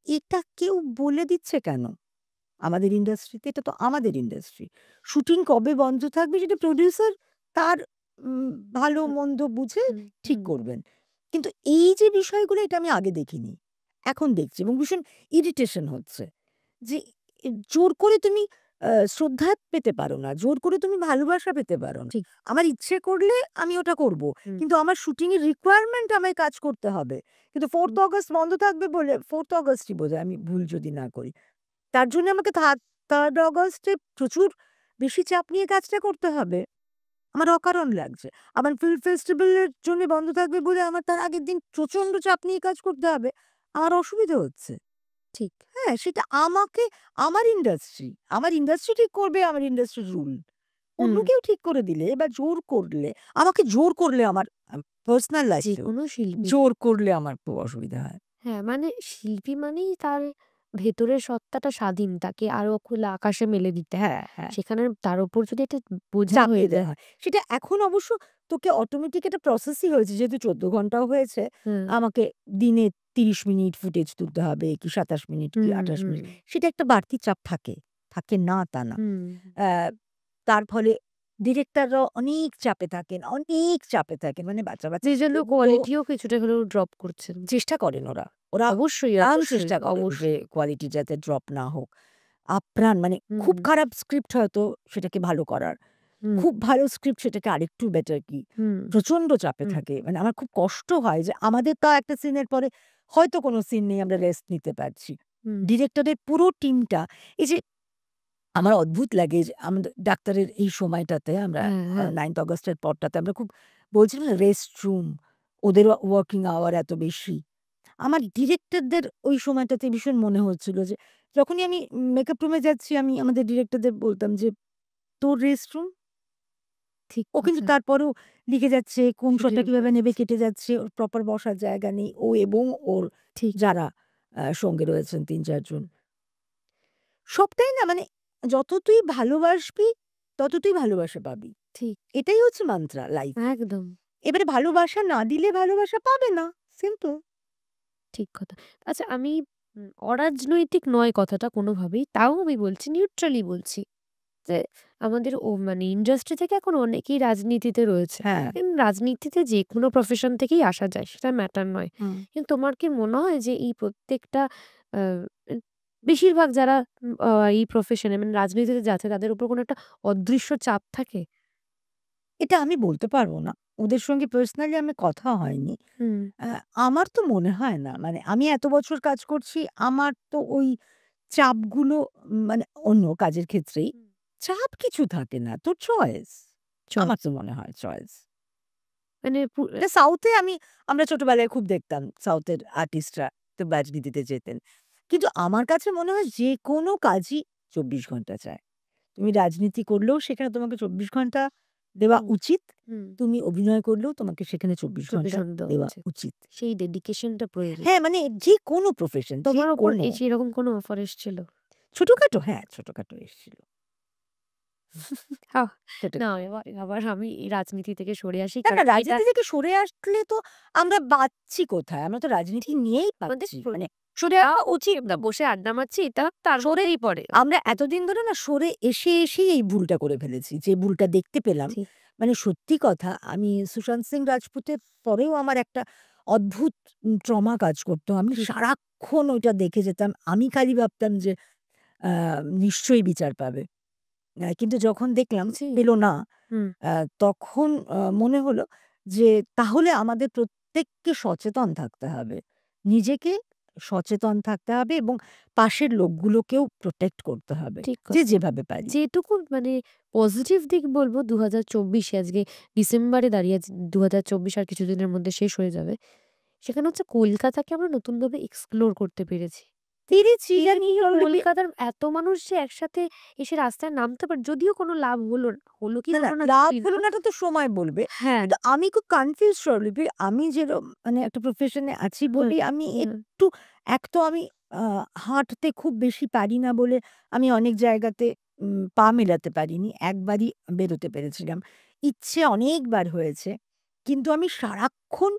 এটা কেউ বলে দিচ্ছে কেন? আমাদের ইন্ডাস্ট্রিতে এটা তো আমাদের ইন্ডাস্ট্রি। শুটিং কবে বন্ধ থাকবে সেটা প্রোডিউসার তার উম ভালো হুম, মন্দ বুঝে হুম, ঠিক হুম, করবেন। কিন্তু এই যে বিষয়গুলো এটা আমি আগে দেখিনি। এখন দেখছি এবং ভীষণ ইরিটেশন হচ্ছে। যে জোর করে তুমি শ্রদ্ধা পেতে পারো না। জোর করে তুমি ভালোবাসা পেতে পারো না। ঠিক। আমার ইচ্ছে করলে আমি ওটা করব। হুম, কিন্তু আমার শুটিং এর রিকোয়ারমেন্ট আমায় কাজ করতে হবে। কিন্তু 4th হুম, অগাস্ট বন্ধ থাকবে বলে 4th অগাস্টই বোধহয় আমি ভুল যদি না করি। তার জন্য আমাকে 3rd অগাস্টে প্রচুর বেশি চাপ নিয়ে কাজটা করতে হবে। আমার অকারণ লাগছে। আবার ফিল্ম ফেস্টিভ্যাল এর জন্য বন্ধ থাকবে বলে আমার তার আগের দিন প্রচন্ড চাপ নিয়ে কাজ করতে হবে। আমার অসুবিধা হচ্ছে। ঠিক। হ্যাঁ, সেটা আমাকে আমার ইন্ডাস্ট্রি। আমার ইন্ডাস্ট্রি ঠিক করবে আমার ইন্ডাস্ট্রির রুল। অন্য হুম। কেউ ঠিক করে দিলে বা জোর করলে আমাকে জোর করলে আমার পার্সোনাল লাইফেও যেকোনো শিল্পী জোর করলে আমার খুব অসুবিধা হয়। হ্যাঁ, মানে শিল্পী মানেই তার ভেতরের সত্তাটা স্বাধীন। তাকে আরো খোলা আকাশে মেলে দিতে হয়। হ্যাঁ, হ্যাঁ। সেখানে তার উপর যদি একটা বোঝা হয়ে চাপিয়ে যায় দেওয়া হয়। সেটা এখন অবশ্য তোকে অটোমেটিক একটা প্রসেসই হয়েছে। যেহেতু ১৪ ঘন্টাও হয়েছে, হুম, আমাকে দিনে ৩০ মিনিট ফুটেজ তুলতে হবে কি ২৭ মিনিট কি হুম, ২৮ হুম, মিনিট। সেটা একটা বাড়তি চাপ থাকে। থাকে না তা না। হুম। অ্যা তার ফলে ডিরেক্টররাও অনেক চাপে থাকেন, অনেক চাপে থাকেন। মানে বাচ্চা, বাচ্চা যেজন্য ছেলেগুলো কোয়ালিটিও কিছুটা হলেও ড্রপ করছেন। চেষ্টা করেন ওরা। ওরা অবশ্যই, আপ্রাণ অবশ্যই, চেষ্টা করেন যে অবশ্যই। কোয়ালিটি যাতে ড্রপ না হোক। আপ্রাণ মানে হুম, খুব খারাপ স্ক্রিপ্ট হয়তো সেটাকে ভালো করার। হুম, খুব ভালো স্ক্রিপ্ট সেটাকে আরেকটু বেটার কি। হুম, প্রচন্ড চাপে হুম, থাকে। মানে আমার খুব কষ্ট হয় যে আমাদের তাও একটা সিনের পরে হয়তো কোনো সিন নেই আমরা রেস্ট নিতে পারছি। হুম। ডিরেক্টরের পুরো টিমটা এই যে আমার অদ্ভুত লাগে যে আমাদের ডাক্তারের এই সময়টাতে আমরা হ্যাঁ, হ্যাঁ। 9th অগাস্টের পরটাতে আমরা খুব বলছিলাম না রেস্টরুম ওদের ওয়ার্কিং আওয়ার এত বেশি। আমার ডিরেক্টরদের ওই সময়টাতে ভীষণ মনে হচ্ছিল যে যখনই আমি মেকআপ রুমে যাচ্ছি আমি আমাদের ডিরেক্টরদের বলতাম যে, "তোর রেস্টরুম?" ঠিক ও কিন্তু কথা। তারপরেও লিখে যাচ্ছে, কোন ছুটির শটটা উপর কিভাবে নেবে দিচ্ছি। কেটে যাচ্ছে, ওর প্রপার বসার জায়গা নেই। ও এবং ওর ঠিক, যারা সঙ্গে রয়েছেন ৩-৪ জন। সবটাই না মানে যত তুই ভালোবাসবি, তত তুই ভালোবাসা পাবি। ঠিক। এটাই হচ্ছে মান্ত্রা লাইফে। একদম। এবারে ভালোবাসা না দিলে ভালোবাসা পাবে না। সিম্পল। ঠিক কথা। আচ্ছা আমি অরাজনৈতিক নয় কথাটা কোনোভাবেই। তাও আমি বলছি নিউট্রালি বলছি। যে আমাদের মানে ইন্ডাস্ট্রি থেকে এখন অনেকেই রাজনীতিতে রয়েছে। হ্যাঁ। রাজনীতিতে যেকোনো প্রফেশন থেকেই আসা যায়। সেটা ম্যাটার নয়। হুম। কিন্তু তোমার কি মনে হয় যে এই প্রত্যেকটা আ এ বেশিরভাগ যারা এই প্রফেশনে মানে রাজনীতিতে যাচ্ছে তাদের উপর কোনো একটা অদৃশ্য চাপ থাকে? এটা আমি বলতে পারব না। ওদের সঙ্গে পার্সোনালি আমার কথা হয়নি। হুম, আ আমার তো মনে হয় না। মানে আমি এত বছর কাজ করছি, আমার তো ওই চাপগুলো মানে অন্য কাজের ক্ষেত্রেই হুম। চাপ কিছু থাকে না। তোর চয়েস। আমার চয়েস। তো মনে হয় চয়েস। মানে এটা সাউথে আমরা ছোটবেলায় খুব দেখতাম সাউথের আর্টিস্টরা তো রাজনীতিতে যেতেন। কিন্তু আমার কাছে মনে হয় যেকোনো কাজই ২৪ ঘন্টা চায়। তুমি রাজনীতি করলেও সেখানে তোমাকে ২৪ ঘন্টা দেওয়া হুম, উচিত। হুম। তুমি অভিনয় করলেও তোমাকে সেখানে ২৪ চব্বিশ ঘন্টা ঘন্টা দেওয়া উচিত। উচিত। সেই ডেডিকেশনটা প্রয়োজন। হ্যাঁ, মানে যেকোনো প্রফেশন, তোমার উপর যেকোনো। এরকম কোনো অফার এসেছিল? ছোটখাটো হ্যাঁ, ছোটখাটো এসেছিল। আহ না ছোটখাটো। এবার আবার আমি এই রাজনীতি থেকে সরে আসি। না, না কারণ এটা রাজনীতি থেকে সরে আসলে তো আমরা বাঁচছি কোথায়? আমরা তো রাজনীতি ঠিক নিয়েই আমাদের পাচ্ছি। মানে সরে সোজা আসা ওকে উচিত না। বসে আড্ডা মারছি এটা তার সরে মধ্যেই পড়ে। আমরা এতদিন ধরে না সরে এসেই এই ভুলটা করে ফেলেছি। যে ভুলটা দেখতে পেলাম। ঠিক। মানে সত্যি কথা আমি সুশান্ত সিং রাজপুতের পরেও আমার একটা অদ্ভুত ট্রমা কাজ করত। আমি হুম, সারাক্ষণ ওইটা দেখে যেতাম। আমি খালি ভাবতাম যে আ নিশ্চয়ই বিচার পাবে। কিন্তু যখন দেখলাম জি। পেল না, হুম, আ তখন মনে হলো যে তাহলে আমাদের প্রত্যেককে সচেতন থাকতে হবে। নিজেকে সচেতন থাকতে হবে এবং পাশের লোকগুলোকেও প্রটেক্ট করতে হবে। ঠিক যে কথা। যেভাবে পারি। যেটুকু মানে পজিটিভ দিক বলব ২০২৪ এ আজকে ডিসেম্বরে দাঁড়িয়ে আছি। ২০২৪ আর কিছুদিনের মধ্যে শেষ হয়ে যাবে। সেখানে হচ্ছে কলকাতাকে আমরা নতুনভাবে এক্সপ্লোর করতে পেরেছি। পেরেছি এই যে জানি অলরেডি। কলকাতার এত মানুষ যে একসাথে এসে রাস্তায় নামতে পারে যদিও কোনো লাভ হলো কি না, না হলো না লাভ জানি হলো না। না এটা তো সময় বলবে। হ্যাঁ, কিন্তু আমি খুব কনফিউজড স্বরূপে আমি মানে একটা প্রফেশন এ আছি হুম, বলেই আমি হুম, একটু এক তো আমি আ হাঁটতে খুব বেশি পারি না বলে আমি অনেক জায়গাতে পা মেলাতে পারিনি। একবারই বেরোতে পেরেছিলাম। ইচ্ছে অনেকবার হয়েছে। কিন্তু আমি সারাক্ষণ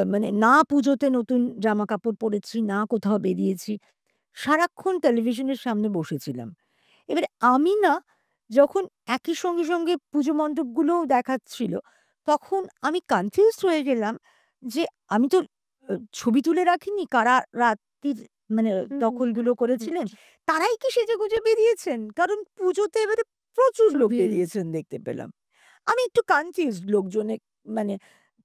মানে না পুজোতে নতুন জামাকাপড় পরেছি, না কোথাও বেরিয়েছি। সারাক্ষণ টেলিভিশনের সামনে বসেছিলাম। এবারে আমি না যখন একই সঙ্গে পুজো মণ্ডপগুলোও দেখাচ্ছিল, তখন আমি কনফিউজড হয়ে গেলাম যে আমি তো ছবি তুলে রাখিনি কারা রাত্রির মানে হুম, হুম, দখলগুলো হুম, করেছিলেন। তারাই কি সেজেগুজে বেরিয়েছেন? কারণ পুজোতে এবারে প্রচুর লোক ছবি বেরিয়েছেন দেখতে পেলাম। আমি একটু কনফিউজড লোকজনের মানে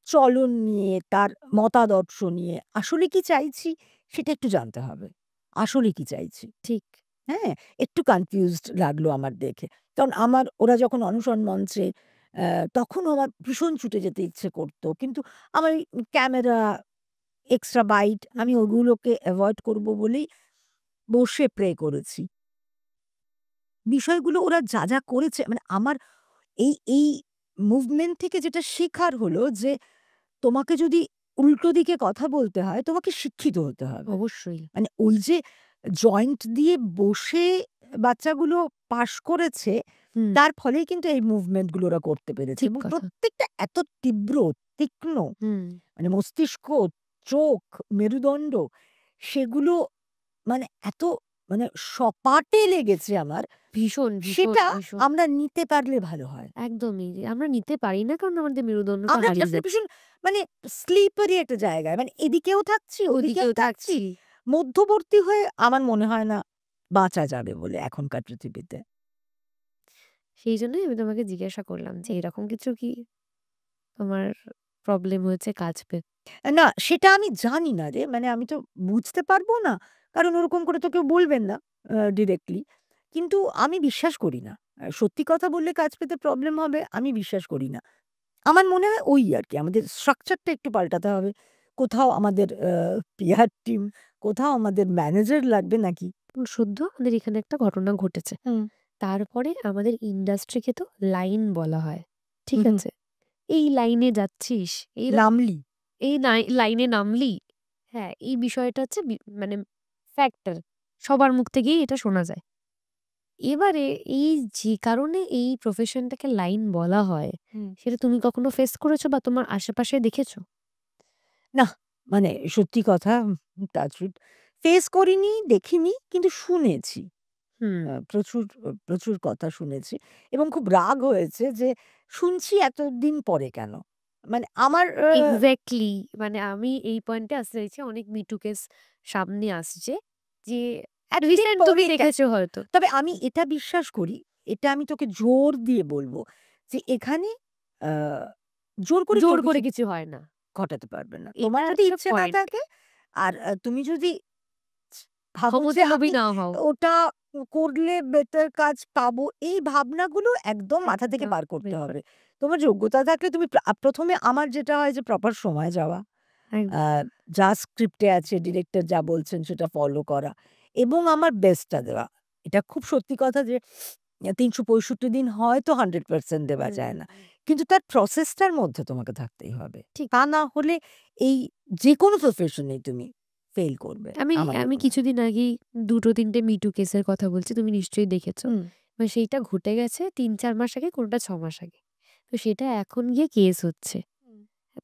চলন নিয়ে, তার মতাদর্শ নিয়ে। আসলে কি চাইছি সেটা একটু জানতে হবে। আসলে কি চাইছি? ঠিক। হ্যাঁ? একটু কনফিউজড লাগলো আমার দেখে। কারণ ওরা যখন অনশন মঞ্চে তখনও আমার ভীষণ ছুটে যেতে ইচ্ছে করত। কিন্তু আমার ওই ক্যামেরা, এক্সট্রা বাইট হুম, আমি ওগুলোকে এভয়েড করব বলেই বসে প্রে করেছি। বিষয়গুলো ওরা যা করেছে মানে আমার এই মুভমেন্ট থেকে যেটা শেখার হলো যে তোমাকে যদি উল্টো দিকে কথা বলতে হয়, তোমাকে শিক্ষিত হতে হবে। অবশ্যই। মানে ওই যে জয়েন্ট দিয়ে বসে বাচ্চাগুলো পাস করেছে, হুম, তার ফলেই কিন্তু এই মুভমেন্ট গুলো ওরা করতে পেরেছে ঠিক এবং কথা। প্রত্যেকটা এত তীব্র, তীক্ষ্ণ হুম, মানে মস্তিষ্ক, চোখ, মেরুদণ্ড সেগুলো মানে এত মানে সপাটে লেগেছে আমার, ভীষণ, ভীষণ, সেটা ভীষণ। আমরা নিতে পারলে ভালো হয়। একদমই। আমরা নিতে পারি না কারণ আমাদের মেরুদণ্ডটা আমরা হারিয়ে একটা যাচ্ছে। ভীষণ মানে স্লিপারি একটা জায়গায়। মানে এদিকেও থাকছি, ওদিকেও ওদিকেও থাকছি। থাকছি। মধ্যবর্তী হয়ে আমার মনে হয় না বাঁচা যাবে বলে এখনকার পৃথিবীতে। সেইজন্যই আমি তোমাকে জিজ্ঞাসা করলাম যে এরকম কিছু কি তোমার প্রবলেম হয়েছে কাজ পেয়ে? না সেটা আমি জানি না রে। মানে আমি তো বুঝতে পারবো না। কারণ ওরকম করে তো কেউ বলবেন না ডিরেক্টলি। কিন্তু আমি বিশ্বাস করি না। সত্যি কথা বললে কাজ পেতে প্রবলেম হবে আমি বিশ্বাস করি না। আমার মনে হয় ওই আরকি আমাদের স্ট্রাকচারটা একটু পাল্টাতে হবে। কোথাও আমাদের পিআর টিম, কোথাও আমাদের ম্যানেজার লাগবে নাকি? সদ্য আমাদের এখানে একটা ঘটনা ঘটেছে। হুম। তারপরে আমাদের ইন্ডাস্ট্রিকে তো লাইন বলা হয়। ঠিক হু, হু। আছে? এই লাইনে যাচ্ছিস, নামলি। এই লাইনে নামলি। হ্যাঁ, এই বিষয়টা হচ্ছে মানে ফ্যাক্টর। সবার মুখ থেকেই এটা শোনা যায়। এবারে এই যে কারণে এই প্রফেশনটাকে লাইন বলা হয়, হুম। সেটা তুমি কখনো ফেস করেছো বা তোমার আশেপাশে দেখেছো? নাহ, মানে সত্যি কথা টাচউড ফেস করিনি, দেখিনি কিন্তু শুনেছি। হুম। প্রচুর প্রচুর কথা শুনেছি এবং খুব রাগ হয়েছে যে শুনছি এতদিন পরে কেন? মানে আমার এক্সাক্টলি, মানে আমি এই পয়েন্টে আসতে চাইছি। অনেক মিটু কেস সামনে আসছে যে এতদিন রিসেন্ট তুমি পরে দেখেছো হয়তো। তবে আমি এটা বিশ্বাস করি, এটা আমি তোকে জোর দিয়ে বলব যে এখানে আ জোর করে জোর কেউ করে কিছু কিছু হয় না। ঘটাতে পারবে না। তোমার এটা যদি হচ্ছে ইচ্ছে না পয়েন্ট। থাকে আর তুমি যদি ভাবো যে ক্ষমতালোভী আমি না হও। ওটা করলে বেটার কাজ পাবো, এই ভাবনাগুলো একদম মাথা থেকে একদম বার করতে বের হবে। করে। তোমার যোগ্যতা থাকলে তুমি ১ম এ আমার যেটা হয় যে প্রপার সময় যাওয়া। আ একদম। যা স্ক্রিপ্টে আছে ডিরেক্টর যা বলছেন সেটা ফলো করা এবং আমার বেস্টটা দেওয়া। এটা খুব সত্যি কথা যে ৩৬৫ দিন হয়তো 100% দেওয়া হুম, যায় হুম, না। হুম। কিন্তু তার প্রসেসটার মধ্যে তোমাকে থাকতেই হবে। ঠিক। তা না হলে এই যেকোনো প্রফেশনেই তুমি ফেইল করবে আমি আমারই আমি মনে হয়। কিছুদিন আগেই ২-৩টে মিটু কেসের কথা বলছি। তুমি নিশ্চয়ই দেখেছো। হুম। সেইটা ঘটে গেছে ৩-৪ মাস আগে, কোনটা ৬ মাস আগে। তো সেটা এখন গিয়ে কেস হচ্ছে।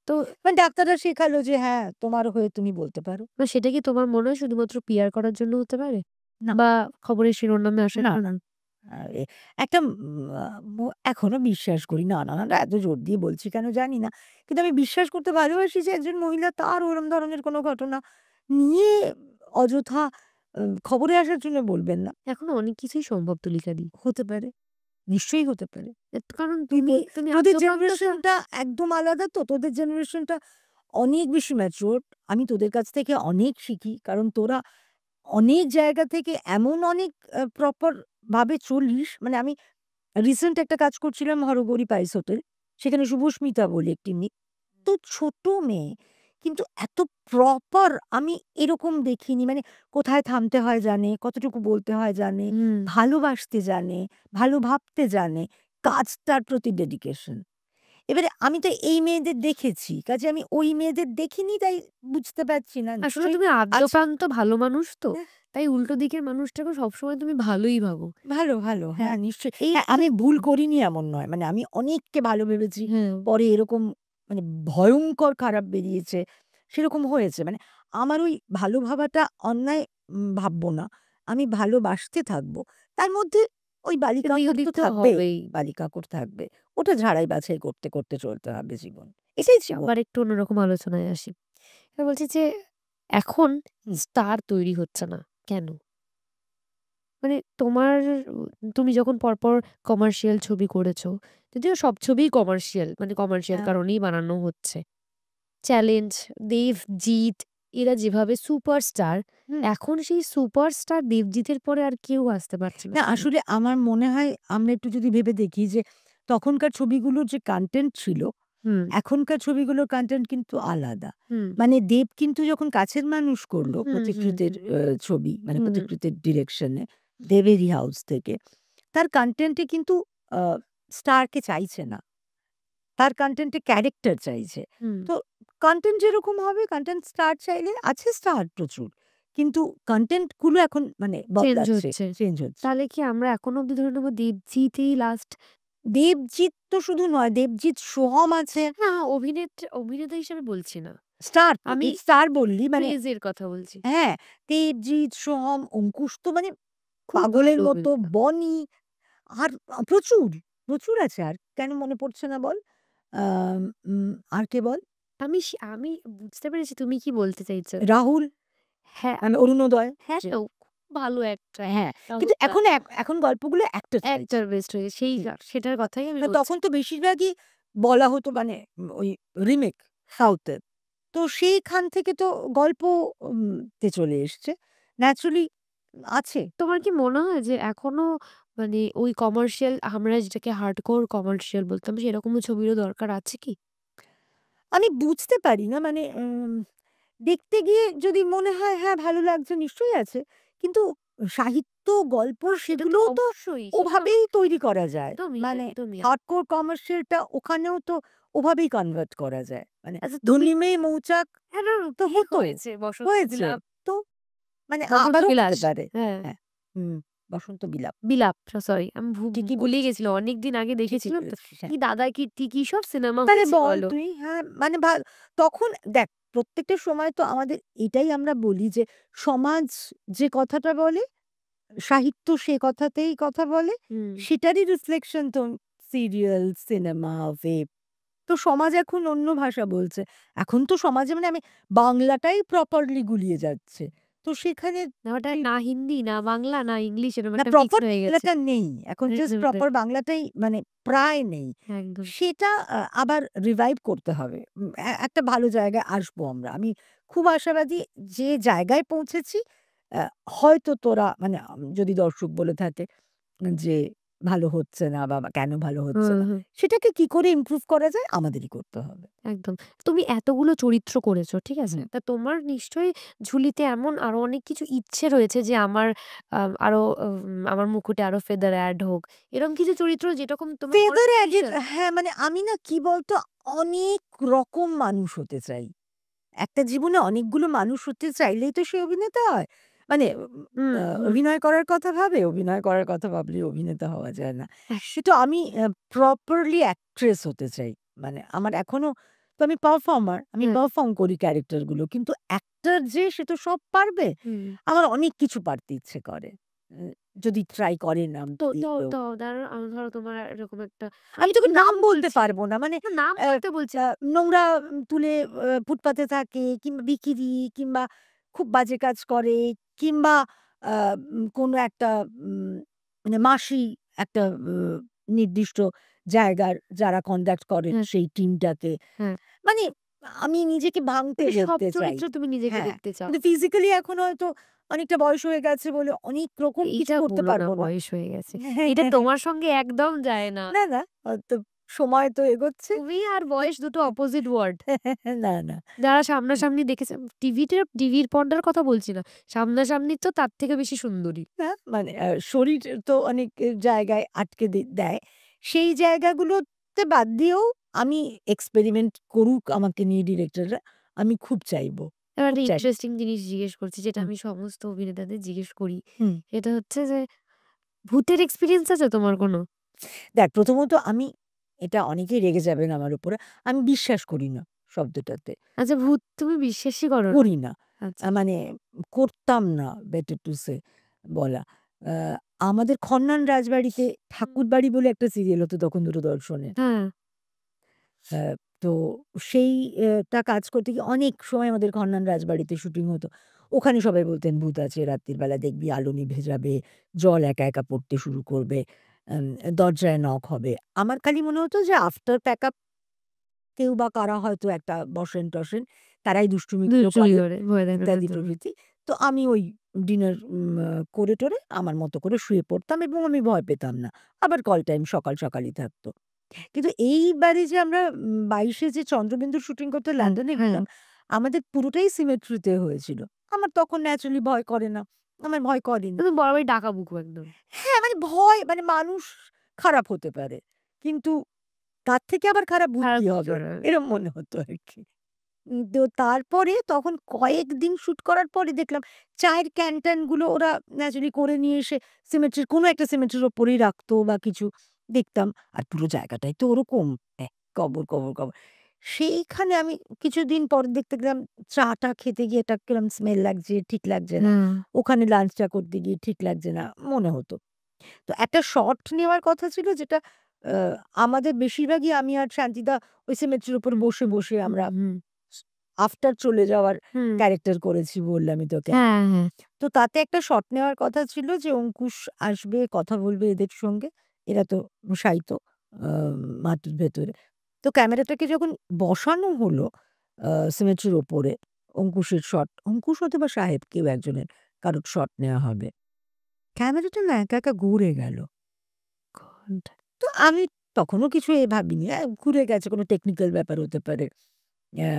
তো মানে ডাক্তাররা শেখালো যে হ্যাঁ, তোমার হয়ে তুমি বলতে পারো। সেটা কি তোমার মনে হয় শুধুমাত্র পিআর করার জন্য হতে পারে? না, বা খবরের শিরোনামে আসার না, না। জন্য? আ এ একটা আ এখনো বিশ্বাস করি না, এত জোর দিয়ে বলছি কেন জানি না। কিন্তু আমি বিশ্বাস করতে ভালোবাসি যে একজন মহিলা তার ওরম ধরনের কোনো ঘটনা নিয়ে অযথা খবরে আসার জন্য বলবেন না। এখন অনেক কিছুই সম্ভব তুলিকাদি। হতে পারে, নিশ্চয়ই হতে পারে। কারণ তুমি তুমি তোদের আদ্যোপান্ত জেনারেশনটা একদম আলাদা তো। তোদের জেনারেশনটা অনেক বেশি ম্যাচিউরড। আমি তোদের কাছ থেকে অনেক শিখি। কারণ তোরা অনেক জায়গা থেকে এমন অনেক প্রপার ভাবে চলিস। মানে আমি রিসেন্ট একটা কাজ করছিলাম হরগৌরী পাইস হোটেল। সেখানে শুভস্মিতা বলে একটি মেয়ে। এত ছোট মেয়ে কিন্তু এত প্রপার আমি এরকম দেখিনি। মানে কোথায় থামতে হয় জানে, কতটুকু বলতে হয় জানে, হুম। ভালোবাসতে জানে, ভালো ভাবতে জানে, কাজটার প্রতি ডেডিকেশন। এবারে আমি তো এই মেয়েদের দেখেছি। কাজে আমি ওই মেয়েদের দেখিনি তাই বুঝতে পারছি না। আসলে নিশ্চয়ই তুমি আছে। আদ্যোপান্ত ভালো মানুষ তো। হ্যাঁ, তাই উল্টো দিকের মানুষটাকে সবসময় তুমি ভালোই ভাবো। ভালো। হ্যাঁ, হ্যাঁ, নিশ্চয়ই। এই হ্যাঁ, আমি ভুল করিনি এমন নয়। মানে আমি অনেককে ভালো ভেবেছি। হ্যাঁ, পরে এরকম মানে ভয়ংকর খারাপ বেরিয়েছে। সেরকম হয়েছে। মানে আমার ওই ভালো ভাবাটা অন্যায় ভাববো না। আমি ভালোবাসতে থাকবো। তার মধ্যে ওই দিক বালিকাপুর দিক তো তো থাকবেই। হবেই। বালিকাপুর থাকবে। ওটা ঝাড়াই বাছাই করতে চলতে হবে জীবন। এটাই জীবন। আবার একটু অন্যরকম আলোচনায় আসি। এবার বলছি যে এখন হুম। স্টার তৈরি হচ্ছে না। কেন? তোমার তুমি যখন পরপর কমার্শিয়াল ছবি করেছো, যদিও সব ছবিই কমার্শিয়াল, কমার্শিয়াল হ্যাঁ। কারণেই বানানো হচ্ছে। চ্যালেঞ্জ, দেবজিৎ এরা যেভাবে সুপারস্টার, হুম। এখন সেই সুপারস্টার দেবজিতের পরে আর কেউ আসতে পারছে না না কেন? আসলে আমার মনে হয় আমরা একটু যদি ভেবে দেখি যে তখনকার ছবিগুলোর যে কনটেন্ট ছিল, হুম, এখনকার ছবিগুলোর কনটেন্ট কিন্তু আলাদা। হুম, মানে দেব কিন্তু যখন কাছের মানুষ করলো হুম, হুম, পথিকৃতের হুম, ছবি মানে হুম, পথিকৃতের ডিরেকশনে দেবেরই হাউস থেকে। তার কনটেন্টে কিন্তু আ স্টারকে চাইছে না। তার কনটেন্টে ক্যারেক্টার চাইছে। হুম। তো কনটেন্ট যেরকম হবে কনটেন্ট স্টার চাইলে আছে স্টার প্রচুর। কিন্তু কনটেন্ট গুলো এখন মানে চেঞ্জ বদলাচ্ছে, হচ্ছে। চেঞ্জ হচ্ছে। তাহলে কি আমরা এখনো অব্দি ধরে নেব দেবজিৎই লাস্ট? দেবজিৎ তো শুধু নয়, দেবজিৎ, সোহম আছে। না, অভিনেতা হিসেবে বলছি না। স্টার আমি তুই স্টার বললি মানে ক্রেজের কথা বলছি। হ্যাঁ, দেবজিৎ, সোহম, অঙ্কুশ তো মানে খুব পাগলের ভালো মতো, অভিনেতা। বনি আর প্রচুর আছে। আর কেন মনে পড়ছে না বল? আম উম আর কে বল? আমি বুঝতে পেরেছি তুমি কি বলতে চাইছো। রাহুল, হ্যাঁ, অরুণোদয়। হ্যাঁ, যে ও খুব ভালো একটা হ্যাঁ, কিন্তু রাহুলদা। এখন গল্পগুলো অ্যাক্টর চাইছে। একটার বেস্ট হয়েছে। হুম। সেটার কথাই আমি না বলছি। তখন তো বেশিরভাগই বলা হতো মানে ওই রিমেক সাউথের। তো সেইখান থেকে তো গল্প তে চলে এসছে। ন্যাচারালি আছে। তোমার কি মনে হয় যে এখনো ওই কমার্শিয়াল, আমরা যেটাকে হার্ডকোর কমার্শিয়াল বলতাম, সেরকম ছবিরও দরকার আছে কি? আমি বুঝতে পারি না মানে দেখতে গিয়ে যদি মনে হয় হ্যাঁ, ভালো লাগছে নিশ্চয়ই আছে। কিন্তু সাহিত্য, গল্প সেটা তো সেগুলোও তো অবশ্যই। সেটা ওভাবেই তৈরি করা যায়। একদমই, মানে একদমই। হার্ডকোর কমার্শিয়ালটা ওখানেও তো ওভাবেই কনভার্ট করা যায়। মানে আচ্ছা তুমি ধনী মেয়ে মৌচাক হ্যাঁ, না, না, তো ঠিক হতো, হয়েছে বসন্ত হয়েছে। বিলাপ। তো মানে বসন্ত আবারও বিলাস। হতে পারে। হ্যাঁ, হ্যাঁ, হুম, বসন্ত বিলাপ। বিলাপ। সরি, আমি ঠিকই গুলিয়ে বলেছিস, গেছিলাম। অনেকদিন আগে ঠিকই দেখেছিলাম তো। বলেছিস। কি হ্যাঁ। দাদা কীর্তি কি সব সিনেমা তাহলে হয়েছে বল বলো। তুই হ্যাঁ, মানে তখন দেখ প্রত্যেকটা সময় তো আমাদের এটাই আমরা বলি যে সমাজ যে কথাটা বলে, সাহিত্য সে কথাতেই কথা বলে, হুম। সেটারই রিফ্লেকশন তো সিরিয়াল, সিনেমা, ওয়েব। তো সমাজ এখন অন্য ভাষা বলছে। এখন তো সমাজে মানে আমি বাংলাটাই প্রপারলি গুলিয়ে যাচ্ছে। তো সেখানে না ওটা সেই না হিন্দি, না বাংলা, না ইংলিশ এরকম না একটা প্রপার মিক্সড হয়ে গেছে। বাংলাটা নেই। এখন জাস্ট একদমই তাই। প্রপার বাংলাটাই মানে প্রায় নেই। একদম। সেটা আবার রিভাইভ করতে হবে। একটা ভালো জায়গায় আসবো আমরা। আমি খুব আশাবাদী যে জায়গায় পৌঁছেছি আ হয়তো তোরা মানে যদি দর্শক বলে থাকে যে ভালো হচ্ছে না বা কেন ভালো হচ্ছে হুম, না, হুম। সেটাকে কি করে ইমপ্রুভ করা যায় আমাদেরই করতে হবে। একদম। তুমি এতগুলো চরিত্র করেছো, ঠিক আছে? হুম। তা তোমার নিশ্চয়ই ঝুলিতে এমন আরো অনেক কিছু ইচ্ছে রয়েছে যে আমার আরো আমার মুকুটে আরো ফেদার এড হোক। এরকম কিছু চরিত্র যেরকম তোমার মনে ফেদার হয় অ্যাডেড বিশাল হ্যাঁ, মানে আমি না কি বলতো অনেক রকম মানুষ হতে চাই। একটা জীবনে অনেকগুলো মানুষ হতে চাইলেই তো সে অভিনেতা হয়। মানে হুম, হুম। অভিনয় করার কথা ভাবে, অভিনয় করার কথা ভাবলে অভিনেতা হওয়া যায় না। হ্যাঁ, কিন্তু আমি প্রপারলি অ্যাক্ট্রেস হতে চাই। মানে আমার এখনো তো আমি পারফর্মার, আমি হ্যাঁ। পারফর্ম করি ক্যারেক্টার গুলো। কিন্তু অ্যাক্টর যে সে তো সব পারবে। হুম। আমার অনেক কিছু পারতে ইচ্ছে করে। এ যদি ট্রাই করে না তো দাও, কেউ। দাও দাঁড়াও ধরো তোমার এরকম একটা আমি আমি তোকে নাম নাম বলতে বলছি। পারব না। মানে না নাম অ্যা বলতে বলছি আ না। নোংরা তুলে ফুটপাতে থাকে কিংবা বিকিরি কিংবা খুব বাজে কাজ করে কিংবা আ কোনো একটা উম মানে মাসি একটা নির্দিষ্ট জায়গার যারা কন্ডাক্ট করেন হ্যাঁ, সেই টিমটাকে। হ্যাঁ। মানে আমি নিজেকে ভাঙতে মানে সব গেলতে চাই। চরিত্র তুমি নিজেকে হ্যাঁ, দেখতে চাও। কিন্তু ফিজিক্যালি এখন হয়তো অনেকটা বয়স হয়ে গেছে বলে অনেক রকম কিছু এইটা করতে বলো না পারব না। বয়স হয়ে গেছে। এটা তোমার সঙ্গে একদম যায় না। না, না, হয়তো সময় তো এগোচ্ছে। তুমি আর বয়স দুটো অপোজিট ওয়ার্ড। না, না। যারা সামনাসামনি দেখেছে টিভির পর্দার কথা বলছি না। সামনাসামনি তো তার থেকে বেশি সুন্দরী। না মানে শরীর তো অনেক জায়গায় আটকে দেয়। সেই জায়গাগুলোতে বাদ দিয়েও আমি এক্সপেরিমেন্ট করুক আমাকে নিয়ে ডিরেক্টররা। আমি খুব চাইবো। এবার খুব একটা চাই। ইন্টারেস্টিং জিনিস জিজ্ঞেস করছি যেটা হুম, আমি সমস্ত অভিনেতাদের জিজ্ঞেস করি। হুম। সেটা হচ্ছে যে ভূতের এক্সপেরিয়েন্স আছে তোমার কোনো? দেখ প্রথমত আমি এটা অনেকেই রেগে যাবেন আমার উপরে। আমি বিশ্বাস করি না শব্দটাতে। আচ্ছা ভূত তুমি বিশ্বাসই করো না? করি না। আচ্ছা। মানে করতাম না বেটার টু সে বলা। আ আমাদের খন্নান রাজবাড়িতে হুম। ঠাকুরবাড়ি বলে একটা সিরিয়াল হতো তখন দূরদর্শনে। হ্যাঁ। হ্যাঁ, তো সেই টা কাজ করতে গিয়ে অনেক সময় আমাদের খন্নান রাজবাড়িতে শুটিং হতো। ওখানে সবাই বলতেন, "ভূত আছে, রাত্রির বেলা দেখবি আলো নিভে যাবে, জল একা, একা পড়তে শুরু করবে, আম দরজায় নক হবে।" আমার খালি মনে হতো যে আফটার প্যাকআপ কেউ বা কারা হয়তো একটা বসেন-টসেন, তারাই দুষ্টুমিগুলো দুষ্টুমি করে, করে ভয় দেখানোর ইত্যাদি জন্য। প্রভৃতি। তো আমি ওই ডিনার করে-টরে আমার মতো করে শুয়ে পড়তাম এবং আমি ভয় পেতাম না। আবার কল টাইম সকাল, সকালই থাকতো। কিন্তু এইবারে যে আমরা ২২ এ যে চন্দ্রবিন্দুর শুটিং করতে হ্যাঁ, লন্ডনে হ্যাঁ। গেলাম, আমাদের পুরোটাই সিমেট্রিতে হয়েছিল। আমার তখন ন্যাচারালি ভয় করে না। আমার ভয় করেনি। তুমি বরাবরই ডাকাবুকো একদম। হ্যাঁ, মানে ভয় মানে মানুষ খারাপ হতে পারে। কিন্তু তার থেকে আবার খারাপ ভূত খারাপ কি কি হবে? করে হবে? এরম মনে হতো আরকি। তো তারপরে তখন কয়েকদিন শুট করার পরে দেখলাম চায়ের ক্যান-ট্যান গুলো ওরা ন্যাচারালি করে নিয়ে এসে সিমেট্রির কোনো একটা সিমেট্রির ওপরেই রাখতো বা কিছু দেখতাম। আর পুরো জায়গাটাই তো ওরকম। কবর, কবর, কবর। সেইখানে আমি কিছুদিন পরে দেখতে গেলাম চা-টা খেতে গিয়ে এটা কিরম স্মেল লাগছে, ঠিক লাগছে না। হুম। ওখানে লাঞ্চটা করতে গিয়ে ঠিক লাগছে না, মনে হতো। তো একটা শট নেওয়ার কথা ছিল যেটা আ আমাদের বেশিরভাগই আমি আর শান্তিদা ওই সিমেট্রির উপর হুম, বসে, বসে হুম, আমরা হুম, আফটার চলে যাওয়ার হুম। ক্যারেক্টার করেছি বললামই তোকে। হ্যাঁ, হ্যাঁ। তো তাতে একটা শট নেওয়ার কথা ছিল যে অঙ্কুশ আসবে, কথা বলবে এদের সঙ্গে। এরা তো শায়িত আ মাটির ভেতরে। তো ক্যামেরাটাকে যখন বসানো হলো সিমেট্রির ওপরে অঙ্কুশের শট, অঙ্কুশ অথবা সাহেব কেউ একজনের কারোর শট নেওয়া হবে। ক্যামেরাটা না একা, একা ঘুরে গেল। গড! তো আমি তখনও কিছু ভাবিনি। ঘুরে গেছে কোনো টেকনিক্যাল ব্যাপার হতে পারে। অ্যা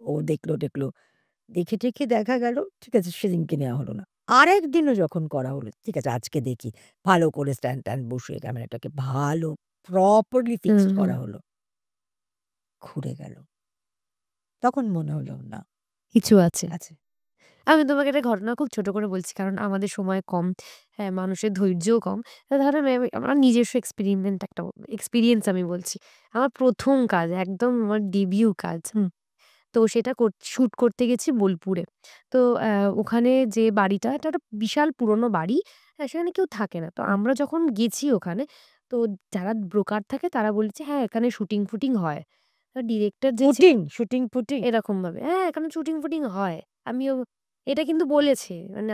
ও দেখলো-টেখলো। দেখে-টেখে দেখা গেল ঠিক আছে সেদিনকে নেওয়া হলো না। আরেকদিনও যখন করা হলো, ঠিক আছে আজকে দেখি। ভালো করে স্ট্যান্ড-ট্যান্ড বসিয়ে ক্যামেরাটাকে ভালো প্রপারলি হুম, ফিক্সড হুম। করা হলো। ঘুরে গেল। তখন মনে হলো না, কিছু আছে। আছে। আমি তোমাকে একটা ঘটনা খুব ছোট করে বলছি। কারণ আমাদের সময় কম। হ্যাঁ, মানুষের ধৈর্যও কম। ধরেন আমার নিজস্ব এক্সপেরিয়েন্স আমি বলছি। আমার ১ম কাজ একদম আমার ডেবিউ কাজ। হুম, তো সেটা শুট করতে গেছি বোলপুরে। তো ওখানে যে বাড়িটা, এটা একটা বিশাল পুরনো বাড়ি। সেখানে কেউ থাকে না। তো হুম। আমরা যখন গেছি ওখানে, তো যারা ব্রোকার থাকে তারা বলেছে, "হ্যাঁ, এখানে শুটিং-ফুটিং হয়।" ডিরেক্টর যে ছিল শুটিং এরকমভাবে, "হ্যাঁ, এখানে শুটিং-ফুটিং হয়।" আমিও এটা কিন্তু বলেছে। মানে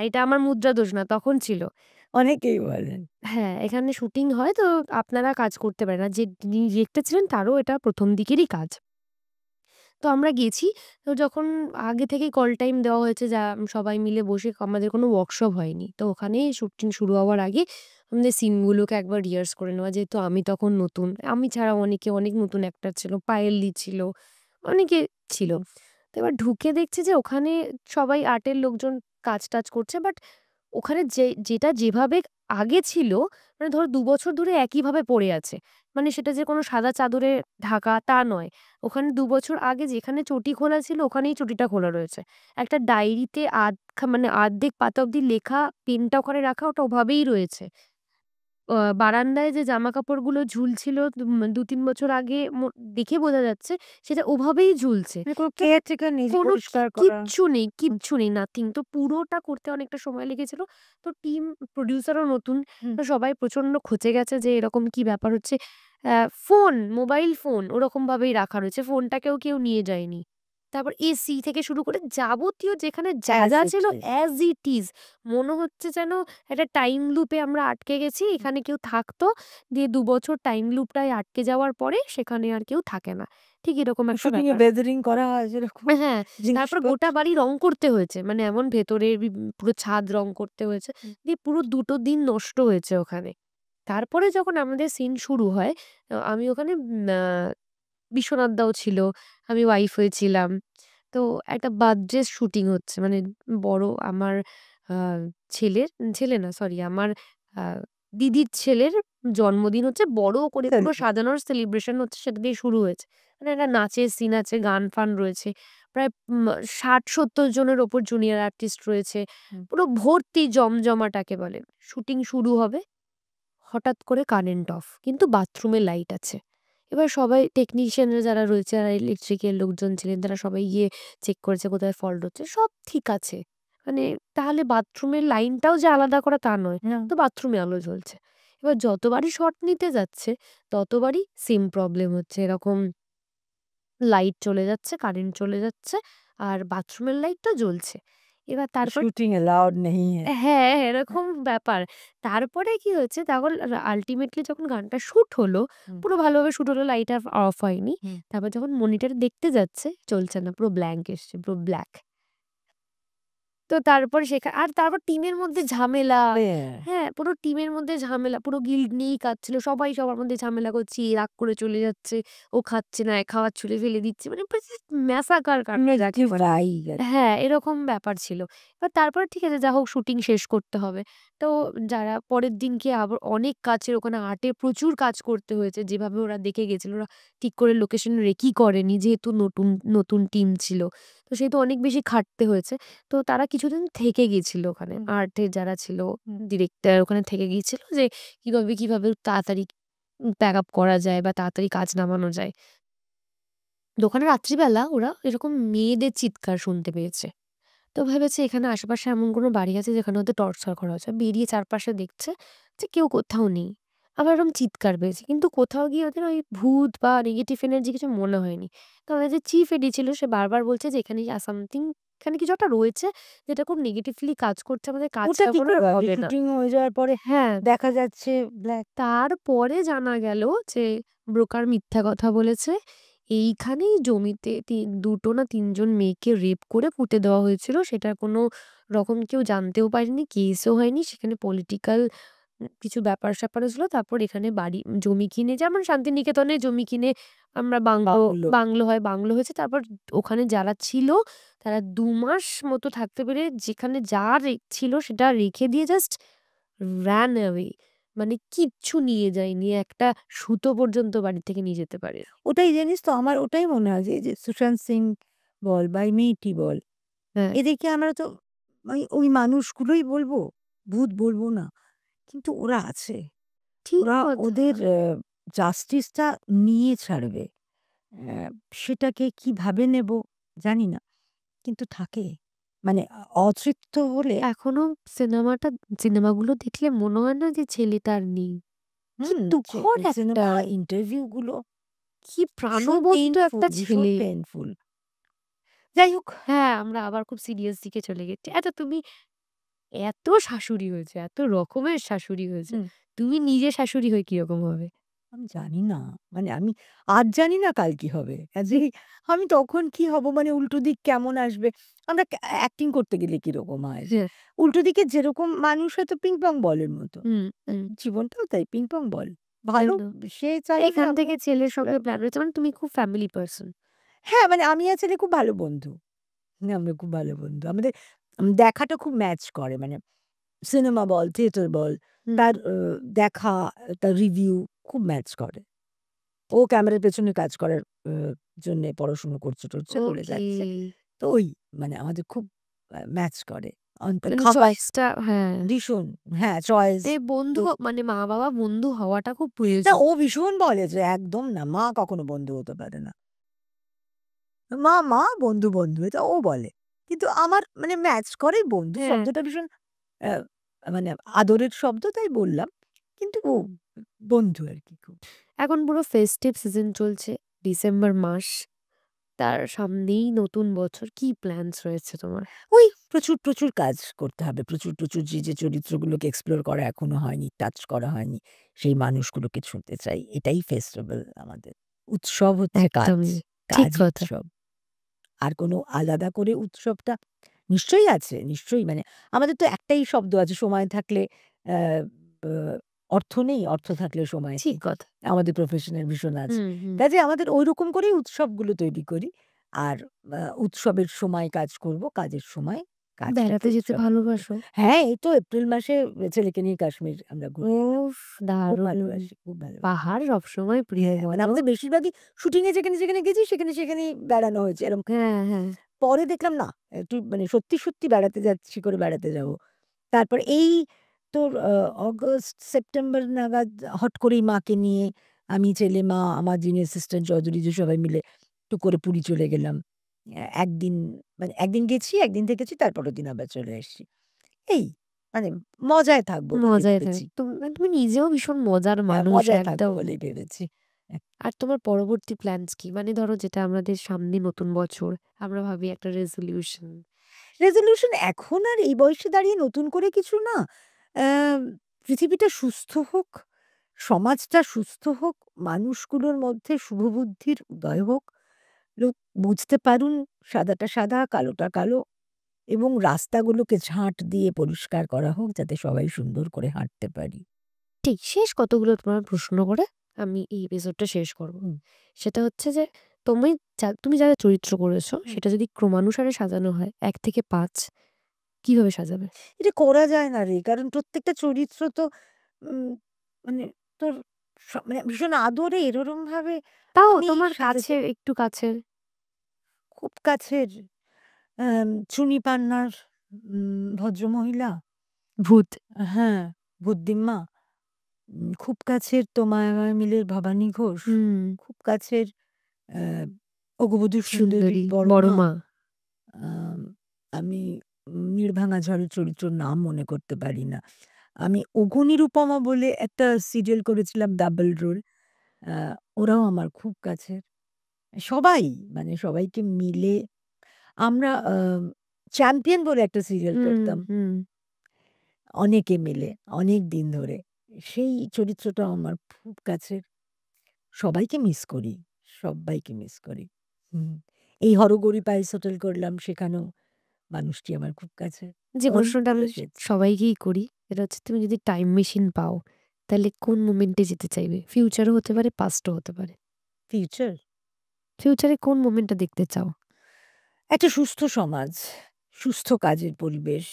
এটা আমার মুদ্রা দোষ না, তখন ছিল। অনেকেই বলেন। হ্যাঁ, এখানে শুটিং হয়, তো আপনারা কাজ করতে পারেন। আর যে ডিরেক্টর ছিলেন তারও এটা ১ম দিকেরই কাজ। তো আমরা গেছি। তো যখন আগে থেকেই কল টাইম দেওয়া হয়েছে, সবাই মিলে বসে, আমাদের কোনো ওয়ার্কশপ হয়নি। তো ওখানেই শুটিং শুরু হওয়ার আগে আমাদের সিনগুলোকে একবার রিহার্স করে নেওয়া। যেহেতু আমি তখন নতুন। আমি ছাড়া অনেক নতুন অ্যাক্টর ছিল। পায়েল ছিল, অনেকে ছিল। হুম। তো এবার ঢুকে দেখছি যে ওখানে সবাই আর্টের লোকজন কাজ-টাজ করছে। বাট ওখানে যেটা যেভাবে আগে ছিল, মানে ধরো ২ বছর ধরে একইভাবে পড়ে আছে। মানে সেটা যে কোনো সাদা চাদরে ঢাকা তা নয়। ওখানে ২ বছর আগে যেখানে চটি খোলা ছিল ওখানেই চটিটা খোলা রয়েছে। একটা ডায়েরিতে মানে অর্ধেক পাতা অব্দি লেখা, পেনটা ওখানে রাখা, ওটা ওভাবেই রয়েছে। বারান্দায় যে জামাকাপড়গুলো ঝুলছিল ২-৩ বছর আগে, দেখে বোঝা যাচ্ছে সেটা ওভাবেই ঝুলছে। মানে কোনো তো কেয়ারটেকার নেই যে কোনো পরিষ্কার করা? কিচ্ছু নেই, হুম, কিচ্ছু নেই, নাথিং। তো পুরোটা করতে অনেকটা সময় লেগেছিল। তো প্রোডিউসারও নতুন। হুম। তো সবাই প্রচন্ড খচে গেছে যে এরকম কি ব্যাপার হচ্ছে। মোবাইল ফোন ওরকমভাবেই রাখা রয়েছে। ফোনটাকেও কেউ নিয়ে যায়নি। তারপর এসি থেকে শুরু করে যাবতীয় যেখানে অ্যাজ যা ইট ছিল ইজ। As it is. মনে হচ্ছে যেন একটা টাইম লুপে আমরা আটকে গেছি। এখানে কেউ থাকতো। দিয়ে ২ বছর টাইম লুপটায় আটকে যাওয়ার পরে সেখানে আর কেউ থাকে না। ঠিক এরকম একটা শুটিং এ ব্যাপার। বেদারিং করা হয় যেরকম হ্যাঁ, তারপর গোটা জিনিসপত্র। বাড়ি রং করতে হয়েছে। মানে এমন ভেতরে পুরো ছাদ রং করতে হয়েছে। হুম। দিয়ে পুরো ২ টো দিন নষ্ট হয়েছে ওখানে। তারপরে যখন আমাদের সিন শুরু হয়, আমি ওখানে বিশ্বনাথ দাও ছিল, আমি ওয়াইফ হয়েছিলাম। তো একটা বার্থডে শুটিং হচ্ছে। মানে বড় আমার আ ছেলের, ছেলে না সরি, আমার আ দিদির ছেলের জন্মদিন হচ্ছে। বড় করে পুরো সাজানোর সেলিব্রেশন হচ্ছে, সেটা দিয়ে শুরু হয়েছে। মানে একটা নাচের সিন আছে, গান-ফান রয়েছে। প্রায় ৬০-৭০ জনের ওপর জুনিয়র আর্টিস্ট রয়েছে। হুম। পুরো ভর্তি জমজমাটাকে বলে। শুটিং শুরু হবে। হঠাৎ করে কারেন্ট অফ। কিন্তু বাথরুমে লাইট আছে। এবার সবাই টেকনিশিয়ানরা যারা রয়েছে আর ইলেকট্রিকের লোকজন ছিলেন, তারা সবাই গিয়ে চেক করেছে কোথায় ফল্ট হচ্ছে। সব ঠিক আছে। মানে তাহলে বাথরুমের লাইনটাও যে আলাদা করা তা নয়। না। তো বাথরুমে আলো জ্বলছে। এবার যতবারই শট নিতে যাচ্ছে ততবারই সেম প্রবলেম হচ্ছে। এরকম লাইট চলে যাচ্ছে, কারেন্ট চলে যাচ্ছে, আর বাথরুমের লাইটটা জ্বলছে। এবার তারপর শুটিং অ্যালাউড নেই হ্যাঁ। হ্যাঁ, এরকম ব্যাপার। তারপরে কি হয়েছে, তখন আল্টিমেটলি যখন গানটা শুট হলো, হুম, পুরো ভালোভাবে শুট হলো, লাইট আর অফ হয়নি। হুম। তারপর যখন মনিটরে দেখতে যাচ্ছে, চলছে না। পুরো ব্ল্যাঙ্ক এসছে, পুরো ব্ল্যাক। তো তারপর আর তারপর টিমের মধ্যে ঝামেলা। হ্যাঁ। হ্যাঁ, পুরো টিমের মধ্যে ঝামেলা। পুরো গিল্ড নিয়েই কাজ ছিল। সবাই সবার মধ্যে ঝামেলা করছে। এ রাগ করে চলে যাচ্ছে। ও খাচ্ছে না, খাওয়ার ছুঁড়ে ফেলে দিচ্ছে। মানে ম্যাসাকার কাণ্ড যাকে নেগেটিভ বলে। রাই গেছে। হ্যাঁ, এরকম ব্যাপার ছিল। এবার তারপরে ঠিক আছে, যা হোক শুটিং শেষ করতে হবে। তো যারা পরের দিনকে আবার অনেক কাজের, ওখানে আর্টে প্রচুর কাজ করতে হয়েছে। যেভাবে ওরা দেখে গেছিল, ওরা ঠিক করে লোকেশন রেকি করেনি। যেহেতু নতুন টিম ছিল। তো সেহেতু অনেক বেশি খাটতে হয়েছে। তো তারা কিছুদিন থেকে গিয়েছিল ওখানে। হুম, আর্টের যারা ছিল, হুম। ডিরেক্টর ওখানে থেকে গিয়েছিল যে কিভাবে তাড়াতাড়ি প্যাক আপ করা যায় বা তাড়াতাড়ি কাজ নামানো যায়। তো ওখানে রাত্রিবেলা ওরা এরকম মেয়েদের চিৎকার শুনতে পেয়েছে। তো ভেবেছে এখানে আশেপাশে এমন কোনো বাড়ি আছে যেখানে ওদের টর্চার করা হচ্ছে। বেরিয়ে চারপাশে দেখছে যে কেউ কোথাও নেই। আবার এরকম চিৎকার পেয়েছে। কিন্তু কোথাও গিয়ে ওদের ওই ভূত বা নেগেটিভ এনার্জি কিছু মনে হয়নি। তো আমাদের যে চিফ এডি ছিল সে বারবার বলছে যে এখানে সামথিং, এখানে কিছু একটা রয়েছে যেটা খুব নেগেটিভলি কাজ করছে। আমাদের ওটা কাজটা কি করে করে হয়? যে হবে না। শুটিং হয়ে যাওয়ার পরে হ্যাঁ। দেখা যাচ্ছে ব্ল্যাক। তারপরে জানা গেল যে ব্রোকার মিথ্যা কথা বলেছে। এইখানেই জমিতে ২ টো না ৩ জন মেয়েকে রেপ করে পুঁতে দেওয়া হয়েছিল। সেটার কোনো রকম কেউ জানতেও পারেনি, কেসও হয়নি। সেখানে পলিটিক্যাল কিছু ব্যাপার-স্যাপার হয়েছিল। তারপর এখানে জমি কিনে, যেমন শান্তিনিকেতনে জমি কিনে আমরা বাংলো। বাংলো হয়, বাংলো হয়েছে। তারপর ওখানে যারা ছিল তারা ২ মাস মতো থাকতে পেরে যেখানে যা ছিল সেটা রেখে দিয়ে জাস্ট ran away। মানে কিচ্ছু নিয়ে যায়নি। একটা সুতো পর্যন্ত বাড়ি থেকে নিয়ে যেতে পারেনি। ওটাই জানিস তো আমার ওটাই মনে হয় যে এই যে সুশান্ত সিং বল বা এই মেয়েটি বল, হ্যাঁ, এদেরকে আমরা তো ওই মানুষগুলোই বলবো, ভূত বলবো না। কিন্তু ওরা আছে। ঠিক ওরা কথা। ওদের জাস্টিসটা নিয়ে ছাড়বে। সেটাকে কিভাবে নেব জানি না। কিন্তু থাকে। মানে অতৃপ্ত হলে এখনো সিনেমাগুলো দেখলে মনে হয় না যে ছেলেটা আর নেই। কি হুম, দুঃখর একটা, সিনেমা ইন্টারভিউ গুলো কি ভীষণ প্রাণবন্ত পেইনফুল, একটা ভীষণ ছেলে। পেইনফুল। যাই হোক। হ্যাঁ, আমরা আবার খুব সিরিয়াস দিকে চলে গেছি। আচ্ছা, তুমি এত শাশুড়ি হয়েছো, এত রকমের শাশুড়ি হয়েছে। হুম, তুমি নিজে শাশুড়ি হয়ে কিরকম হবে? আমি জানি না। মানে আমি আজ জানি না কাল কি হবে। কাজেই আমি তখন কি হব, মানে উল্টো দিক কেমন আসবে? আমরা অ্যাক্টিং করতে গেলে কিরকম হয় যে হ্যাঁ। উল্টো দিকে যেরকম মানুষ হয়তো পিং পং বলের মতো। হুম, হুম। জীবনটাও তাই পিং পং বল। ভালো একদম। সে চাইলে এখান আমরা থেকে ছেলের আ সঙ্গে প্ল্যান রয়েছে, মানে তুমি খুব ফ্যামিলি পারসন। হ্যাঁ, মানে আমি আর ছেলে খুব ভালো বন্ধু। আমরা খুব ভালো বন্ধু। আমাদের দেখাটা খুব ম্যাচ করে। মানে সিনেমা বল, থিয়েটার বল, হুম। তার দেখা, তার রিভিউ খুব ম্যাচ করে। ও ক্যামেরার পেছনে কাজ করার জন্যে পড়াশুনো করছে, করে ওকে। যাচ্ছে। তো ওই মানে আমাদের খুব ম্যাচ করে। মানে খাবার চয়েসটা, হ্যাঁ। ভীষণ, হ্যাঁ, চয়েস বন্ধু তো মানে মা-বাবা বন্ধু হওয়াটা খুব না, প্রয়োজন। ও ভীষণ বলে যে একদম না, মা কখনো বন্ধু হতে পারে না। মা, বন্ধু, এটা ও বলে। কিন্তু আমার মানে ম্যাচ করে, বন্ধু হ্যাঁ। শব্দটা ভীষণ অ্যা মানে আদরের শব্দ তাই বললাম। কিন্তু ও বন্ধু আরকি খুব। এখন পুরো ফেস্টিভ সিজন চলছে। ডিসেম্বর মাস। তার সামনেই নতুন বছর। কি প্ল্যানস রয়েছে তোমার? ওই প্রচুর কাজ করতে হবে। প্রচুর যে চরিত্রগুলোকে এক্সপ্লোর করা এখনো হয়নি, টাচ করা হয়নি, সেই মানুষগুলোকে ছুঁতে চাই। এটাই ফেস্টিভ্যাল আমাদের। উৎসব হচ্ছে কাজ। একদমই। ঠিক কাজই কথা। উৎসব। আর কোনো আলাদা করে উৎসবটা নিশ্চয়ই আছে, নিশ্চয়ই। মানে আমাদের তো একটাই শব্দ আছে, সময় থাকলে অ্যা ব অর্থ নেই, অর্থ থাকলে সময় ঠিক নেই। কথা। আমাদের প্রফেশনের ভীষণ আছে। হুম, হুম। কাজেই আমাদের ঐরকম করেই উৎসবগুলো তৈরি করি। আর উৎসবের সময় কাজ করব, কাজের সময় কাজটাকে বেড়াতে যেতে উৎসব করব। ভালোবাসো? হ্যাঁ, এই তো এপ্রিল মাসে ছেলেকে নিয়ে কাশ্মীর আমরা ঘুরতে যাব। উফ! খুব দারুণ। ভালোবাসি, খুব ভালোবাসি। পাহাড় সবসময় প্রিয় হ্যাঁ, মানে বলো? আমাদের বেশিরভাগই শুটিং এ যেখানে গেছি সেখানেই বেড়ানো হয়েছে। এরকম হ্যাঁ, হ্যাঁ। পরে দেখলাম না, একটু মানে সত্যি বেড়াতে যাচ্ছি করে বেড়াতে যাবো। তারপর এই তোর অগাস্ট, সেপ্টেম্বর নাগাদ হট করেই মাকে নিয়ে আমি, ছেলে, মা, আমার যিনি অ্যাসিস্ট্যান্ট চৌধুরী যে সবাই মিলে টুক করে পুরী চলে গেলাম। একদিন মানে একদিন গেছি, একদিন থেকেছি, তারপরের দিন আবার চলে এসছি। এই মানে মজায় থাকবো বলে মজায় থাকে। ভেবেছি। তুমি নিজেও ভীষণ মজার হ্যাঁ, মানুষ মজায় থাকবো একদম। বলেই ভেবেছি। আর তোমার পরবর্তী প্ল্যানস কি? মানে ধরো, যেটা আমাদের সামনে নতুন বছর, আমরা ভাবি একটা রেজোলিউশন। রেজোলিউশন এখন আর এই বয়সে দাঁড়িয়ে নতুন করে কিছু না। পৃথিবীটা সুস্থ হোক, সমাজটা সুস্থ হোক, মানুষগুলোর মধ্যে শুভবুদ্ধির উদয় হোক, লোক বুঝতে পারুন সাদাটা সাদা, কালোটা কালো, এবং রাস্তাগুলোকে ঝাঁট দিয়ে পরিষ্কার করা হোক যাতে সবাই সুন্দর করে হাঁটতে পারি। ঠিক শেষ কতগুলো তোমার প্রশ্ন করে আমি এই এপিসোডটা শেষ করব। হুম, সেটা হচ্ছে যে তুমি যা চরিত্র করেছো হুম। সেটা যদি ক্রমানুসারে সাজানো হয় ১ থেকে ৫, কিভাবে সাজাবে? এটা করা যায় না রে। কারণ প্রত্যেকটা চরিত্র তো উম মানে তোর মানে ভীষণ আদরের, ওরমভাবে তাও আমি তোমার সাজাতে কাছের, একটু কাছের। খুব কাছের চুনি পান্নার ভদ্রমহিলা। ভূত। হ্যাঁ, বুদ্ধিমা। খুব কাছের তো মায়াবী মিলের ভবানী ঘোষ। হুম। খুব কাছের অ্যা অগবধূ সুন্দরীর সুন্দরী, বড় বড় মা। মা। আম আমি নির্ভাঙা ঝড়ের চরিত্রর নাম মনে করতে পারি না। আমি 'ওঘ নিরুপমা' বলে একটা সিরিয়াল করেছিলাম, ডাবল রোল। আ ওরাও আমার খুব কাছের। সবাই মানে সবাইকে মিলে আমরা 'চ্যাম্পিয়ন' বলে একটা সিরিয়াল হুম, করতাম। হুম। অনেকে মিলে, অনেকদিন ধরে। সেই চরিত্রটাও আমার খুব কাছের। সবাইকে মিস করি, সব্বাইকে মিস করি। হুম। এই 'হরগৌরী পাইস হোটেল' করলাম, সেখানেও মানুষটি আমার খুব কাছের। যে প্রশ্নটা অনেকগুলো আমি এসেছে। সবাইকেই করি, সেটা হচ্ছে, তুমি যদি টাইম মেশিন পাও, তাহলে কোন মোমেন্টে যেতে চাইবে? ফিউচারও হতে পারে, পাস্টও হতে পারে। ফিউচার? ফিউচারে কোন মোমেন্টটা দেখতে চাও? একটা সুস্থ সমাজ, সুস্থ কাজের পরিবেশ,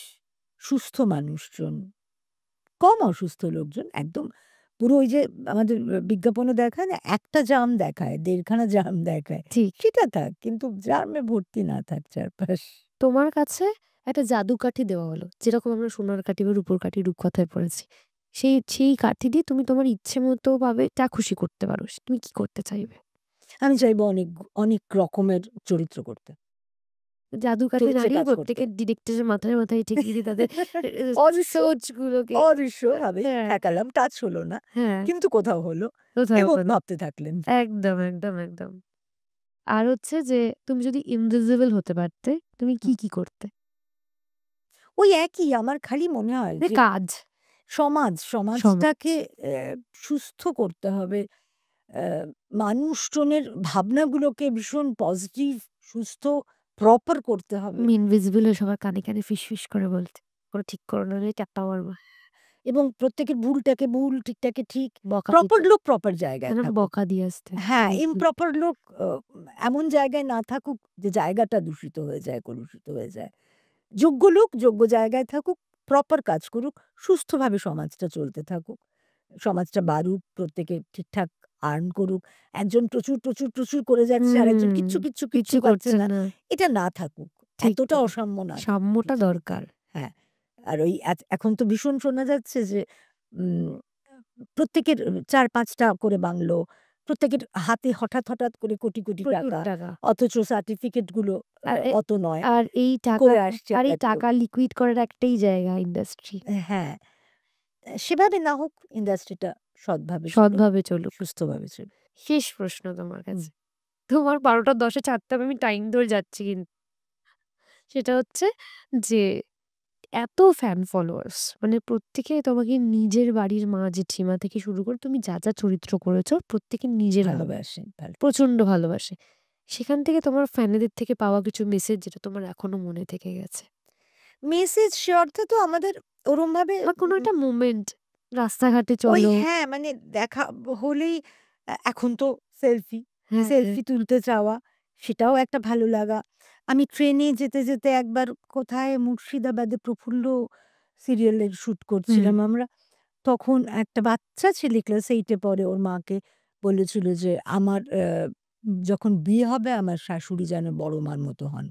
সুস্থ মানুষজন, কম অসুস্থ লোকজন। একদম পুরো ওই যে আমাদের বিজ্ঞাপনে দেখায় না? একটা জাম দেখায়, ১.৫ খানা জাম দেখায়। ঠিক। সেটা থাক। কিন্তু জামে ভর্তি না থাক চারপাশ। তোমার কাছে একটা জাদুকাঠি দেওয়া হলো। যেরকম আমরা সোনার কাঠি বা রূপোর কাঠি রূপকথায় পড়েছি। সেই সেই কাঠি দিয়ে তুমি তোমার ইচ্ছে মতো ভাবে যা খুশি করতে পারো। তুমি কি করতে চাইবে? আমি চাইবো অনেক অনেক রকমের চরিত্র করতে, জাদুকাঠি চরিত্রে নাড়িয়ে কাজ করতে। প্রত্যেকের ডিরেক্টরের মাথায় মাথায় ঠেকিয়ে দিয়ে তাদের অদৃশ্য সোচগুলোকে অদৃশ্যভাবে হ্যাঁ, ঠেকালাম, টাচ হলো না, হ্যাঁ, কিন্তু কোথাও হলো কোথাও এবং কোথাও। ভাবতে থাকলেন। একদম, একদম, একদম। আর হচ্ছে যে তুমি যদি ইনভিজিবল হতে পারতে, তুমি কি করতে? ওই একই, আমার খালি মনে হয় যে যে কাজ, সমাজ। সমাজটাকে সুস্থ করতে হবে। মানুষজনের ভাবনাগুলোকে ভীষণ পজিটিভ, সুস্থ, প্রপার করতে হবে তুমি ইনভিজিবল হয়ে সবার কানে, কানে ফিসফিস করে বলতে। করে ঠিক করে নাহলে চাপটা মারবা। এবং প্রত্যেকের ভুলটাকে ভুল, ঠিকটাকে ঠিক। বকা প্রপার দিতে। লোক প্রপার জায়গায় যেন থাকুক। বকা দিয়ে আসতে। হ্যাঁ, হুম, হুম। ইমপ্রপার লোক এমন জায়গায় না থাকুক যে জায়গাটা দূষিত হয়ে যায়, কলুষিত হয়ে যায়। যোগ্য লোক যোগ্য জায়গায় থাকুক, প্রপার কাজ করুক, সুস্থভাবে সমাজটা চলতে থাকুক। সমাজটা বাড়ুক, প্রত্যেকে ঠিকঠাক আর্ন করুক। একজন প্রচুর, প্রচুর, প্রচুর করে যাচ্ছে, আরেকজন হুম, কিচ্ছু কিচ্ছু পাচ্ছে করছে না। না। এটা না থাকুক। ঠিক এতটা তাই। অসাম্য না থাকুক সাম্যটা পৃথিবীতে। দরকার। হ্যাঁ, আর ওই এখন তো ভীষণ শোনা যাচ্ছে যে উম প্রত্যেকের ৪-৫ টা করে বাংলো, প্রত্যেকের হাতে হঠাৎ, হঠাৎ করে কোটি, কোটি প্রচুর টাকা। টাকা। অথচ সার্টিফিকেট গুলো আর অত নয়। আর এই টাকা করে আসছে আর এই একটা টাকা লিকুইড করার একটাই জায়গা ইন্ডাস্ট্রি। হ্যাঁ, সেভাবে না হোক, ইন্ডাস্ট্রিটা সৎভাবে চলুক, সৎভাবে চলুক। সুস্থভাবে চলুক। শেষ প্রশ্ন তোমার হুম। কাছে। তোমার ১২টা ১০-এ ছাড়তে হবে, আমি টাইম ধরে যাচ্ছি কিন্তু। সেটা হচ্ছে যে এত ফ্যান ফলোয়ার্স মানে প্রত্যেকে তোমাকে নিজের বাড়ির মা জেঠিমা থেকে শুরু করে তুমি যা চরিত্র করেছো প্রত্যেকে নিজের ভাবে ভালোবাসে, ভালো। প্রচন্ড ভালোবাসে। সেখান থেকে তোমার ফ্যানেদের থেকে পাওয়া কিছু মেসেজ যেটা তোমার এখনো মনে থেকে গেছে। মেসেজ সে অর্থে তো আমাদের ওরমভাবে বা কোনো একটা মোমেন্ট রাস্তাঘাটে ওই চলো হ্যাঁ, মানে দেখা হলেই এখন তো সেলফি, হ্যাঁ, হ্যাঁ। সেলফি তুলতে চাওয়া, সেটাও একটা ভালো লাগা। আমি ট্রেনে যেতে, যেতে একবার কোথায় মুর্শিদাবাদে প্রফুল্ল সিরিয়ালের শুট হুম। করছিলাম আমরা। তখন একটা বাচ্চা ছেলে ক্লাস 8 এ পড়ে, ওর মাকে বলেছিল যে, "আমার যখন বিয়ে হবে আমার শাশুড়ি যেন বড় মার মতো হন।"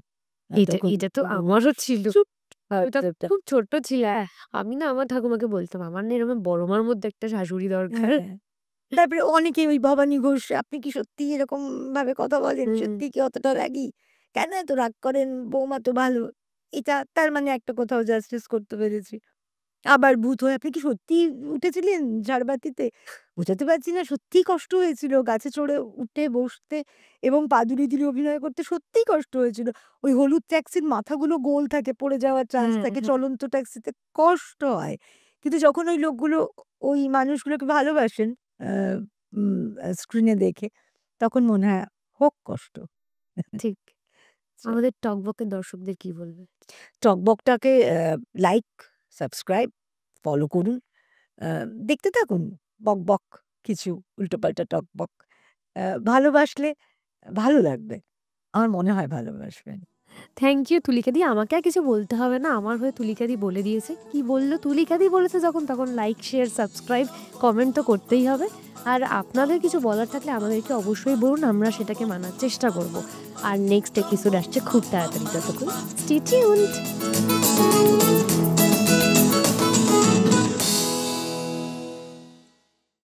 তখন এটা তো আমারও ছিল। চুপ আমি তো বাচ্চাটা খুব ছোট ছিলাম। আমি না আমার ঠাকুমাকে বলতাম, "আমার না এরকম বড় মার মধ্যে একটা শাশুড়ি দরকার।" হ্যাঁ। তারপরে অনেকে ওই ভবানী ঘোষ, "আপনি কি সত্যিই এরকম ভাবে কথা বলেন? হুম। সত্যিই কি অতটা রাগী? কেন এত রাগ করেন? বৌমা তো ভালো।" এটা তার মানে একটা কোথাও জাস্টিস করতে পেরেছি। আবার ভূত হয়ে, "আপনি কি সত্যিই উঠেছিলেন ঝাড়বাতিতে?" বোঝাতে পারছি না, সত্যিই কষ্ট হয়েছিল। গাছে চড়ে উঠে বসতে এবং পা দুলিয়ে, দুলিয়ে অভিনয় করতে সত্যিই কষ্ট হয়েছিল। ওই হলুদ ট্যাক্সির মাথাগুলো গোল থাকে, পড়ে যাওয়ার চান্স হ্যাঁ, থাকে। হ্যাঁ। চলন্ত ট্যাক্সিতে কষ্ট হয়। কিন্তু যখন ওই লোকগুলো ওই মানুষগুলোকে ভালোবাসেন আ উম স্ক্রিনে দেখে, তখন মনে হয় হোক কষ্ট। ঠিক। আমাদের টকবকের দর্শকদের কি বলবে? টকবকটাকে লাইক, সাবস্ক্রাইব, ফলো করুন। আ দেখতে থাকুন বকবক কিছু উল্টোপাল্টা টকবক। ভালোবাসলে ভালো লাগবে। আমার মনে হয় ভালোবাসবেন। থ্যাংক ইউ তুলিকাদি। আমাকে আর কিছু বলতে হবে না। আমার হয়ে তুলিকাদি বলে দিয়েছে। কি বলল? তুলিকাদি বলেছে যখন তখন লাইক, শেয়ার, সাবস্ক্রাইব, কমেন্ট তো করতেই হবে। আর আপনাদের কিছু বলার থাকলে আমাদেরকে অবশ্যই বলুন। আমরা সেটাকে মানার চেষ্টা করব। আর নেক্সট এপিসোড আসছে খুব তাড়াতাড়ি। ততক্ষণ স্টে টিউনড।